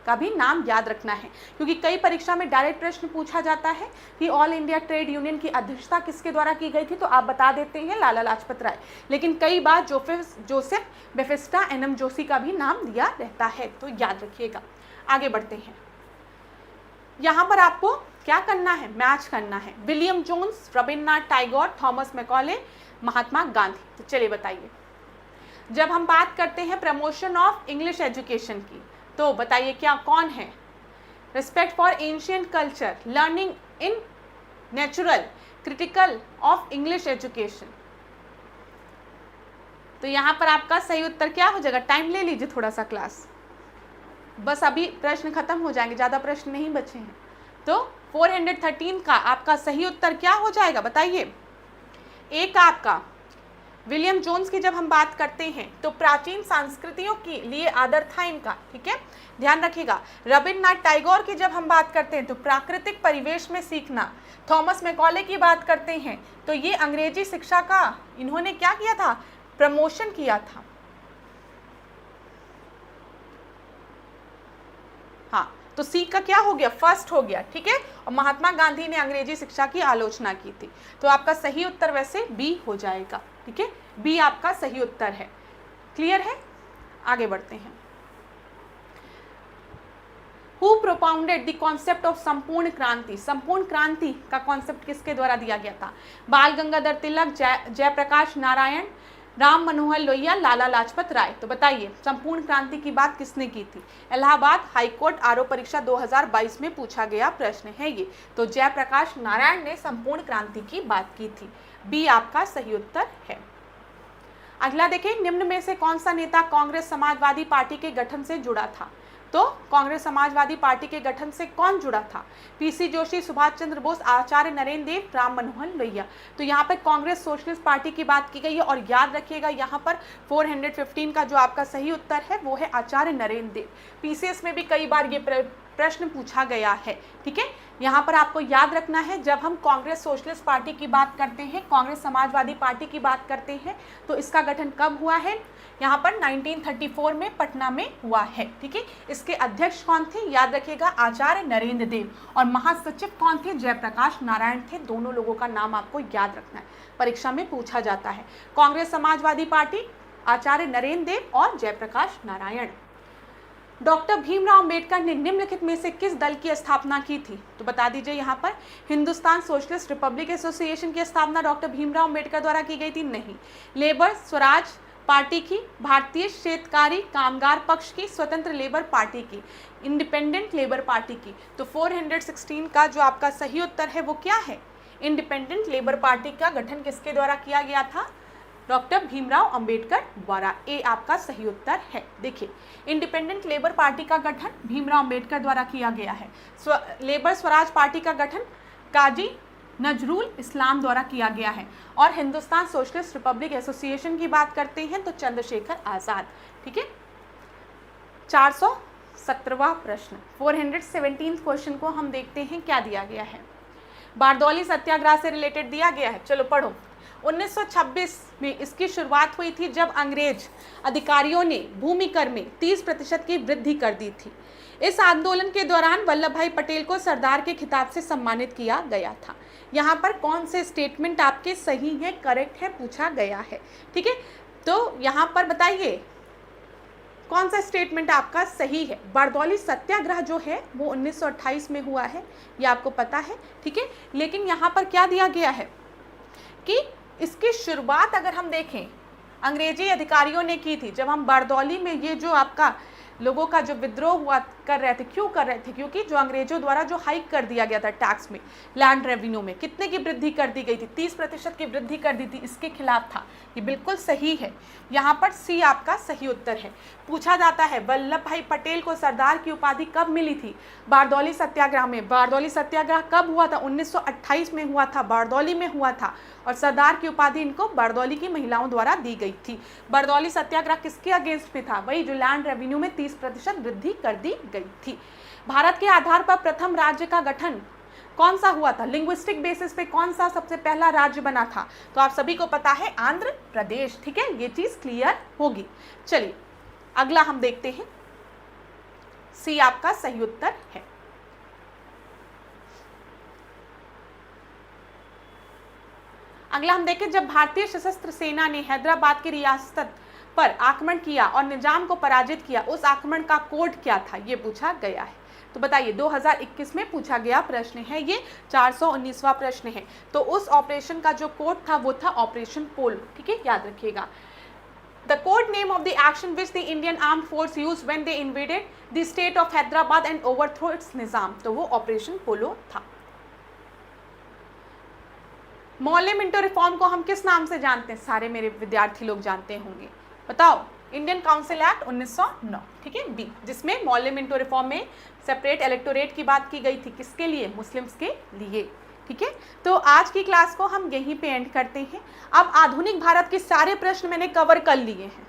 का भी नाम याद रखना है, क्योंकि कई परीक्षा में डायरेक्ट प्रश्न पूछा जाता है कि ऑल इंडिया ट्रेड यूनियन की अध्यक्षता किसके द्वारा की गई थी, तो आप बता देते हैं लाला लाजपत राय, लेकिन कई बार जोसेफ बेफिस्टा, एनएम जोशी का भी नाम दिया रहता है, तो याद रखिएगा। आगे बढ़ते हैं, यहाँ पर आपको क्या करना है? मैच करना है। William Jones, Rabindranath Tagore, Thomas Macaulay, Mahatma Gandhi. तो चलिए बताइए, जब हम बात करते हैं प्रमोशन ऑफ इंग्लिश एजुकेशन की, तो बताइए क्या कौन है? Respect for ancient culture, learning in natural, critical of English education. तो यहाँ पर आपका सही उत्तर क्या हो जाएगा? टाइम ले लीजिए थोड़ा सा क्लास, बस अभी प्रश्न खत्म हो जाएंगे, ज़्यादा प्रश्न नहीं बचे हैं। तो 413 का आपका सही उत्तर क्या हो जाएगा? बताइए। एक आपका विलियम जोन्स की जब हम बात करते हैं तो प्राचीन संस्कृतियों के लिए आदर था इनका, ठीक है, ध्यान रखिएगा। रविन्द्रनाथ टैगोर की जब हम बात करते हैं तो प्राकृतिक परिवेश में सीखना। थॉमस मैकॉले की बात करते हैं तो ये अंग्रेजी शिक्षा का इन्होंने क्या किया था? प्रमोशन किया था। हाँ, तो सी का क्या हो गया? फर्स्ट हो गया, ठीक है। और महात्मा गांधी ने अंग्रेजी शिक्षा की आलोचना की थी, तो आपका सही उत्तर वैसे बी हो जाएगा, ठीक है, बी आपका सही उत्तर है। क्लियर है? आगे बढ़ते हैं। Who propounded the concept of संपूर्ण क्रांति, संपूर्ण क्रांति का कॉन्सेप्ट किसके द्वारा दिया गया था? बाल गंगाधर तिलक, जयप्रकाश नारायण, राम मनोहर लोहिया, लाला लाजपत राय। तो बताइए, संपूर्ण क्रांति की बात किसने की थी? इलाहाबाद हाईकोर्ट आरओ परीक्षा 2022 में पूछा गया प्रश्न है ये। तो जयप्रकाश नारायण ने संपूर्ण क्रांति की बात की थी। बी आपका सही उत्तर है। अगला देखें, निम्न में से कौन सा नेता कांग्रेस समाजवादी पार्टी के गठन से जुड़ा था? तो कांग्रेस समाजवादी पार्टी के गठन से कौन जुड़ा था? पीसी जोशी, सुभाष चंद्र बोस, आचार्य नरेंद्र देव, राम मनोहर लोहिया। तो यहाँ पर कांग्रेस सोशलिस्ट पार्टी की बात की गई है, और याद रखिएगा यहाँ पर 415 का जो आपका सही उत्तर है वो है आचार्य नरेंद्र देव। पीसीएस में भी कई बार ये प्रश्न पूछा गया है, ठीक है। यहाँ पर आपको याद रखना है, जब हम कांग्रेस सोशलिस्ट पार्टी की बात करते हैं, कांग्रेस समाजवादी पार्टी की बात करते हैं, तो इसका गठन कब हुआ है? यहाँ पर 1934 में पटना में हुआ है, ठीक है। इसके अध्यक्ष कौन थे? याद रखिएगा, आचार्य नरेंद्र देव। और महासचिव कौन थे? जयप्रकाश नारायण थे। दोनों लोगों का नाम आपको याद रखना है, परीक्षा में पूछा जाता है। कांग्रेस समाजवादी पार्टी, आचार्य नरेंद्र देव और जयप्रकाश नारायण। डॉक्टर भीमराव अंबेडकर ने निम्नलिखित में से किस दल की स्थापना की थी? तो बता दीजिए यहाँ पर। हिंदुस्तान सोशलिस्ट रिपब्लिक एसोसिएशन की स्थापना डॉक्टर भीमराव अंबेडकर द्वारा की गई थी? नहीं। लेबर स्वराज पार्टी की, भारतीय क्षेत्रकारी कामगार पक्ष की, स्वतंत्र लेबर पार्टी की, इंडिपेंडेंट लेबर पार्टी की। तो 416 का जो आपका सही उत्तर है वो क्या है? इंडिपेंडेंट लेबर पार्टी का गठन किसके द्वारा किया गया था? डॉक्टर भीमराव अंबेडकर द्वारा। ए आपका सही उत्तर है। देखिए, इंडिपेंडेंट लेबर पार्टी का गठन भीमराव अंबेडकर द्वारा किया गया है। लेबर स्वराज पार्टी का गठन काजी नजरुल इस्लाम द्वारा किया गया है। और हिंदुस्तान सोशलिस्ट रिपब्लिक एसोसिएशन की बात करते हैं तो चंद्रशेखर आज़ाद। ठीक है, 417वां प्रश्न, 417 क्वेश्चन को हम देखते हैं क्या दिया गया है। बारदौली सत्याग्रह से रिलेटेड दिया गया है, चलो पढ़ो। 1926 में इसकी शुरुआत हुई थी जब अंग्रेज अधिकारियों ने भूमि कर में 30% की वृद्धि कर दी थी। इस आंदोलन के दौरान वल्लभ भाई पटेल को सरदार के खिताब से सम्मानित किया गया था। यहाँ पर कौन से स्टेटमेंट आपके सही हैं, करेक्ट है, पूछा गया है। ठीक है, तो यहाँ पर बताइए कौन सा स्टेटमेंट आपका सही है। बारदौली सत्याग्रह जो है वो 1928 में हुआ है, ये आपको पता है। ठीक है, लेकिन यहाँ पर क्या दिया गया है कि इसकी शुरुआत अगर हम देखें अंग्रेजी अधिकारियों ने की थी। जब हम बारदौली में ये जो आपका लोगों का जो विद्रोह हुआ कर रहे थे, क्यों कर रहे थे? क्योंकि जो अंग्रेजों द्वारा जो हाइक कर दिया गया था टैक्स में, लैंड रेवेन्यू में कितने की वृद्धि कर दी गई थी, 30% की वृद्धि कर दी थी, इसके खिलाफ था। ये बिल्कुल सही है, यहाँ पर सी आपका सही उत्तर है। पूछा जाता है वल्लभ भाई पटेल को सरदार की उपाधि कब मिली थी? बारदौली सत्याग्रह में। बारदौली सत्याग्रह कब हुआ था? 1928 में हुआ था, बारदौली में हुआ था। और सरदार की उपाधि इनको बारदौली की महिलाओं द्वारा दी गई थी। बारदौली सत्याग्रह किसके अगेंस्ट में था? वही जो लैंड रेवेन्यू में 30% वृद्धि कर दी गई थी। भारत के आधार पर प्रथम राज्य का गठन कौन सा हुआ था? लिंग्विस्टिक बेसिस पे कौन सा सबसे पहला राज्य बना था? तो आप सभी को पता है आंध्र प्रदेश। ठीक है, ये चीज क्लियर होगी। चलिए अगला हम देखते हैं, सी आपका सही उत्तर है। अगला हम देखें, जब भारतीय सशस्त्र सेना ने हैदराबाद की रियासत पर आक्रमण किया और निजाम को पराजित किया, उस आक्रमण का कोड क्या था? ये पूछा गया है। तो बताइए 2021 में पूछा गया प्रश्न है, ये 419वां प्रश्न है। तो उस ऑपरेशन का जो कोड था वो था ऑपरेशन पोलो। ठीक है, याद रखिएगा। The code name of the action which the Indian armed force used when they invaded the state of Hyderabad and overthrew its nizam, तो वो ऑपरेशन पोलो था। मौले मिंटो रिफॉर्म को हम किस नाम से जानते हैं? सारे मेरे विद्यार्थी लोग जानते होंगे, बताओ। Indian council act 1909। ठीक है, बी, जिसमें मौले मिंटो रिफॉर्म में सेपरेट इलेक्टोरेट की बात की गई थी। किसके लिए? मुस्लिम्स के लिए। ठीक है, तो आज की क्लास को हम यहीं पे एंड करते हैं। अब आधुनिक भारत के सारे प्रश्न मैंने कवर कर लिए हैं।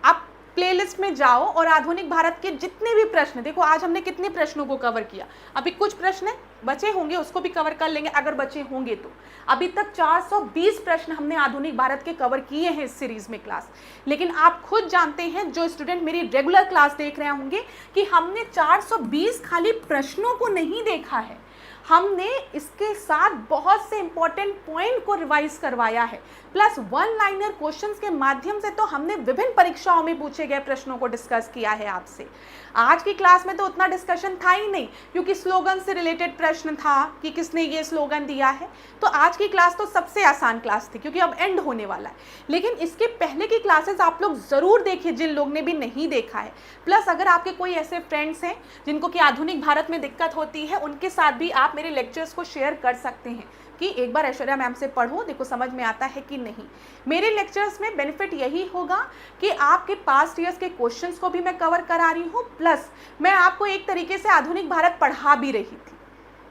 आप प्लेलिस्ट में जाओ और आधुनिक भारत के जितने भी प्रश्न, देखो आज हमने कितने प्रश्नों को कवर किया। अभी कुछ प्रश्न बचे होंगे, उसको भी कवर कर लेंगे अगर बचे होंगे तो। अभी तक 420 प्रश्न हमने आधुनिक भारत के कवर किए हैं इस सीरीज में क्लास। लेकिन आप खुद जानते हैं, जो स्टूडेंट मेरी रेगुलर क्लास देख रहे होंगे, कि हमने 420 खाली प्रश्नों को नहीं देखा है, हमने इसके साथ बहुत से इंपॉर्टेंट पॉइंट को रिवाइज करवाया है। प्लस वन लाइनर क्वेश्चंस के माध्यम से तो हमने विभिन्न परीक्षाओं में पूछे गए प्रश्नों को डिस्कस किया है आपसे। आज की क्लास में तो उतना डिस्कशन था ही नहीं, क्योंकि स्लोगन से रिलेटेड प्रश्न था कि किसने ये स्लोगन दिया है। तो आज की क्लास तो सबसे आसान क्लास थी, क्योंकि अब एंड होने वाला है। लेकिन इसके पहले की क्लासेस आप लोग ज़रूर देखिए, जिन लोग ने भी नहीं देखा है। प्लस अगर आपके कोई ऐसे फ्रेंड्स हैं जिनको कि आधुनिक भारत में दिक्कत होती है, उनके साथ भी आप मेरे लेक्चर्स को शेयर कर सकते हैं कि एक बार ऐश्वर्या मैम से पढ़ो, देखो समझ में आता है कि नहीं। मेरे लेक्चर्स में बेनिफिट यही होगा कि आपके पास्ट ईयर्स के क्वेश्चंस को भी मैं कवर करा रही हूँ, प्लस मैं आपको एक तरीके से आधुनिक भारत पढ़ा भी रही थी।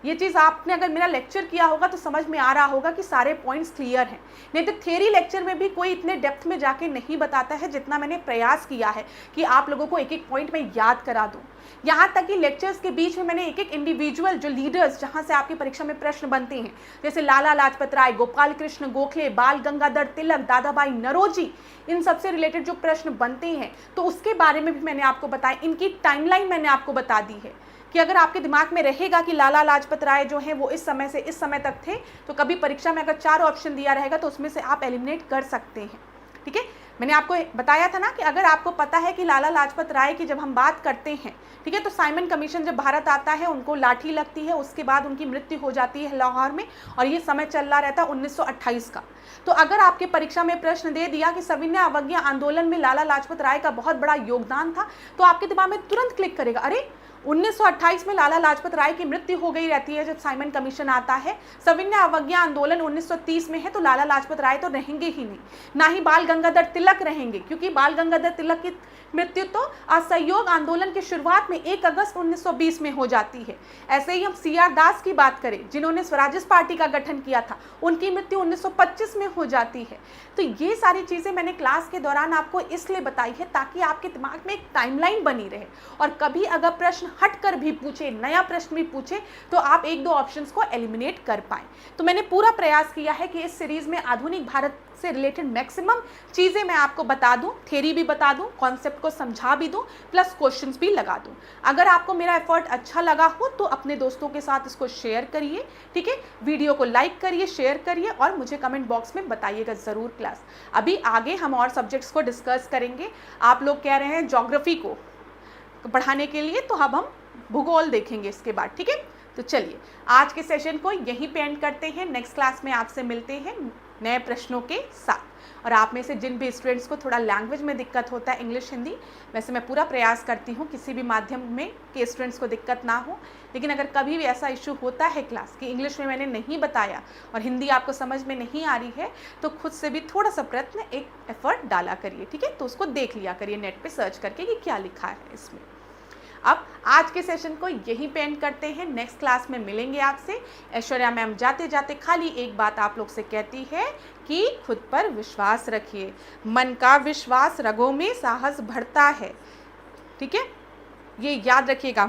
ये चीज़ आपने अगर मेरा लेक्चर किया होगा तो समझ में आ रहा होगा कि सारे पॉइंट्स क्लियर हैं। नहीं तो थ्योरी लेक्चर में भी कोई इतने डेप्थ में जाके नहीं बताता है जितना मैंने प्रयास किया है कि आप लोगों को एक एक पॉइंट में याद करा दूँ। यहाँ तक कि लेक्चर्स के बीच में मैंने एक एक इंडिविजुअल जो लीडर्स जहाँ से आपकी परीक्षा में प्रश्न बनते हैं, जैसे लाला लाजपत राय, गोपाल कृष्ण गोखले, बाल गंगाधर तिलक, दादा भाई नौरोजी, इन सबसे रिलेटेड जो प्रश्न बनते हैं तो उसके बारे में भी मैंने आपको बताया। इनकी टाइमलाइन मैंने आपको बता दी है कि अगर आपके दिमाग में रहेगा कि लाला लाजपत राय जो हैं वो इस समय से इस समय तक थे, तो कभी परीक्षा में अगर 4 ऑप्शन दिया रहेगा तो उसमें से आप एलिमिनेट कर सकते हैं। ठीक है, मैंने आपको बताया था ना कि अगर आपको पता है कि लाला लाजपत राय की जब हम बात करते हैं, ठीक है, तो साइमन कमीशन जब भारत आता है उनको लाठी लगती है, उसके बाद उनकी मृत्यु हो जाती है लाहौर में, और ये समय चल रहा रहता है 1928 का। तो अगर आपके परीक्षा में प्रश्न दे दिया कि सविनय अवज्ञा आंदोलन में लाला लाजपत राय का बहुत बड़ा योगदान था, तो आपके दिमाग में तुरंत क्लिक करेगा, अरे 1928 में लाला लाजपत राय की मृत्यु हो गई रहती है जब साइमन कमीशन आता है। सविनय अवज्ञा आंदोलन 1930 में है, तो लाला लाजपत राय तो रहेंगे ही नहीं, ना ही बाल गंगाधर तिलक रहेंगे, क्योंकि बाल गंगाधर तिलक की मृत्यु तो असहयोग आंदोलन की शुरुआत में 1 अगस्त 1920 में हो जाती है। ऐसे ही हम CR दास की बात करें, जिन्होंने स्वराजिस्ट पार्टी का गठन किया था, उनकी मृत्यु 1925 में हो जाती है। तो ये सारी चीज़ें मैंने क्लास के दौरान आपको इसलिए बताई है ताकि आपके दिमाग में एक टाइमलाइन बनी रहे, और कभी अगर प्रश्न हटकर भी पूछे, नया प्रश्न भी पूछे, तो आप 1-2 ऑप्शंस को एलिमिनेट कर पाएं। तो मैंने पूरा प्रयास किया है कि इस सीरीज में आधुनिक भारत से रिलेटेड मैक्सिमम चीज़ें मैं आपको बता दूं, थ्योरी भी बता दूं, कॉन्सेप्ट को समझा भी दूं, प्लस क्वेश्चंस भी लगा दूं। अगर आपको मेरा एफर्ट अच्छा लगा हो तो अपने दोस्तों के साथ इसको शेयर करिए, ठीक है। वीडियो को लाइक करिए, शेयर करिए, और मुझे कमेंट बॉक्स में बताइएगा ज़रूर क्लास। अभी आगे हम और सब्जेक्ट्स को डिस्कस करेंगे। आप लोग कह रहे हैं ज्योग्राफी को पढ़ाने के लिए, तो अब हम भूगोल देखेंगे इसके बाद, ठीक है। तो चलिए आज के सेशन को यहीं पे एंड करते हैं। नेक्स्ट क्लास में आपसे मिलते हैं नए प्रश्नों के साथ। और आप में से जिन भी स्टूडेंट्स को थोड़ा लैंग्वेज में दिक्कत होता है, इंग्लिश हिंदी, वैसे मैं पूरा प्रयास करती हूँ किसी भी माध्यम में कि स्टूडेंट्स को दिक्कत ना हो, लेकिन अगर कभी भी ऐसा इशू होता है क्लास कि इंग्लिश में मैंने नहीं बताया और हिंदी आपको समझ में नहीं आ रही है, तो खुद से भी थोड़ा सा प्रयत्न, एक एफर्ट डाला करिए, ठीक है। तो उसको देख लिया करिए नेट पे सर्च करके कि क्या लिखा है इसमें। अब आज के सेशन को यहीं पे एंड करते हैं। नेक्स्ट क्लास में मिलेंगे आपसे। ऐश्वर्या मैम जाते जाते खाली एक बात आप लोग से कहती है कि खुद पर विश्वास रखिए। मन का विश्वास रगों में साहस बढ़ता है, ठीक है, ये याद रखिएगा।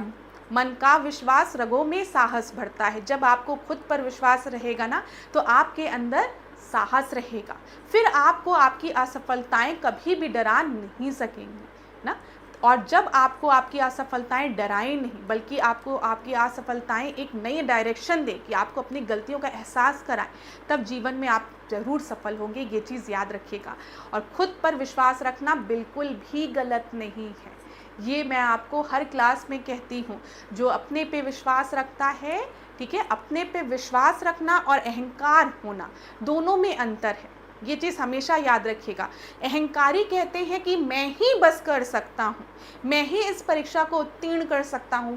मन का विश्वास रगों में साहस बढ़ता है। जब आपको खुद पर विश्वास रहेगा ना, तो आपके अंदर साहस रहेगा, फिर आपको आपकी असफलताएं कभी भी डरा नहीं सकेंगी ना। और जब आपको आपकी असफलताएं डराएं नहीं, बल्कि आपको आपकी असफलताएं एक नई डायरेक्शन दें, कि आपको अपनी गलतियों का एहसास कराएं, तब जीवन में आप ज़रूर सफल होंगे। ये चीज़ याद रखिएगा। और खुद पर विश्वास रखना बिल्कुल भी गलत नहीं है, ये मैं आपको हर क्लास में कहती हूँ। जो अपने पे विश्वास रखता है, ठीक है, अपने पे विश्वास रखना और अहंकार होना, दोनों में अंतर है। ये चीज़ हमेशा याद रखिएगा। अहंकारी कहते हैं कि मैं ही बस कर सकता हूँ, मैं ही इस परीक्षा को उत्तीर्ण कर सकता हूँ।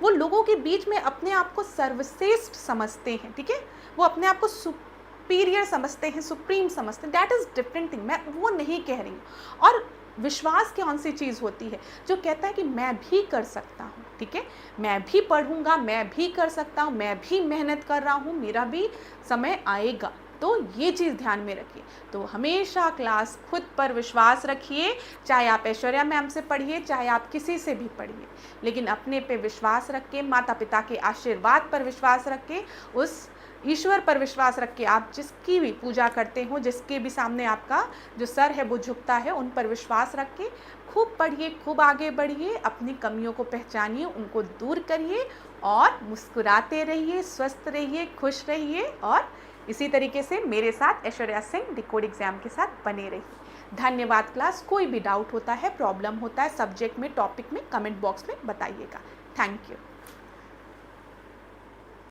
वो लोगों के बीच में अपने आप को सर्वश्रेष्ठ समझते हैं, ठीक है, वो अपने आप को सुपीरियर समझते हैं, सुप्रीम समझते हैं। दैट इज़ डिफरेंट थिंग, मैं वो नहीं कह रही हूँ। और विश्वास कौन सी चीज़ होती है? जो कहता है कि मैं भी कर सकता हूँ, ठीक है, मैं भी पढ़ूंगा, मैं भी कर सकता हूँ, मैं भी मेहनत कर रहा हूँ, मेरा भी समय आएगा। तो ये चीज़ ध्यान में रखिए। तो हमेशा क्लास खुद पर विश्वास रखिए, चाहे आप ऐश्वर्या मैम से पढ़िए, चाहे आप किसी से भी पढ़िए, लेकिन अपने पे विश्वास रख के, माता पिता के आशीर्वाद पर विश्वास रख के, उस ईश्वर पर विश्वास रख के, आप जिसकी भी पूजा करते हो, जिसके भी सामने आपका जो सर है वो झुकता है, उन पर विश्वास रख के खूब पढ़िए, खूब आगे बढ़िए, अपनी कमियों को पहचानिए, उनको दूर करिए, और मुस्कुराते रहिए, स्वस्थ रहिए, खुश रहिए। और इसी तरीके से मेरे साथ ऐश्वर्या सिंह डिकोड एग्जाम के साथ बने रहिए। धन्यवाद क्लास। कोई भी डाउट होता है, प्रॉब्लम होता है सब्जेक्ट में, टॉपिक में, कमेंट बॉक्स में बताइएगा। Thank you.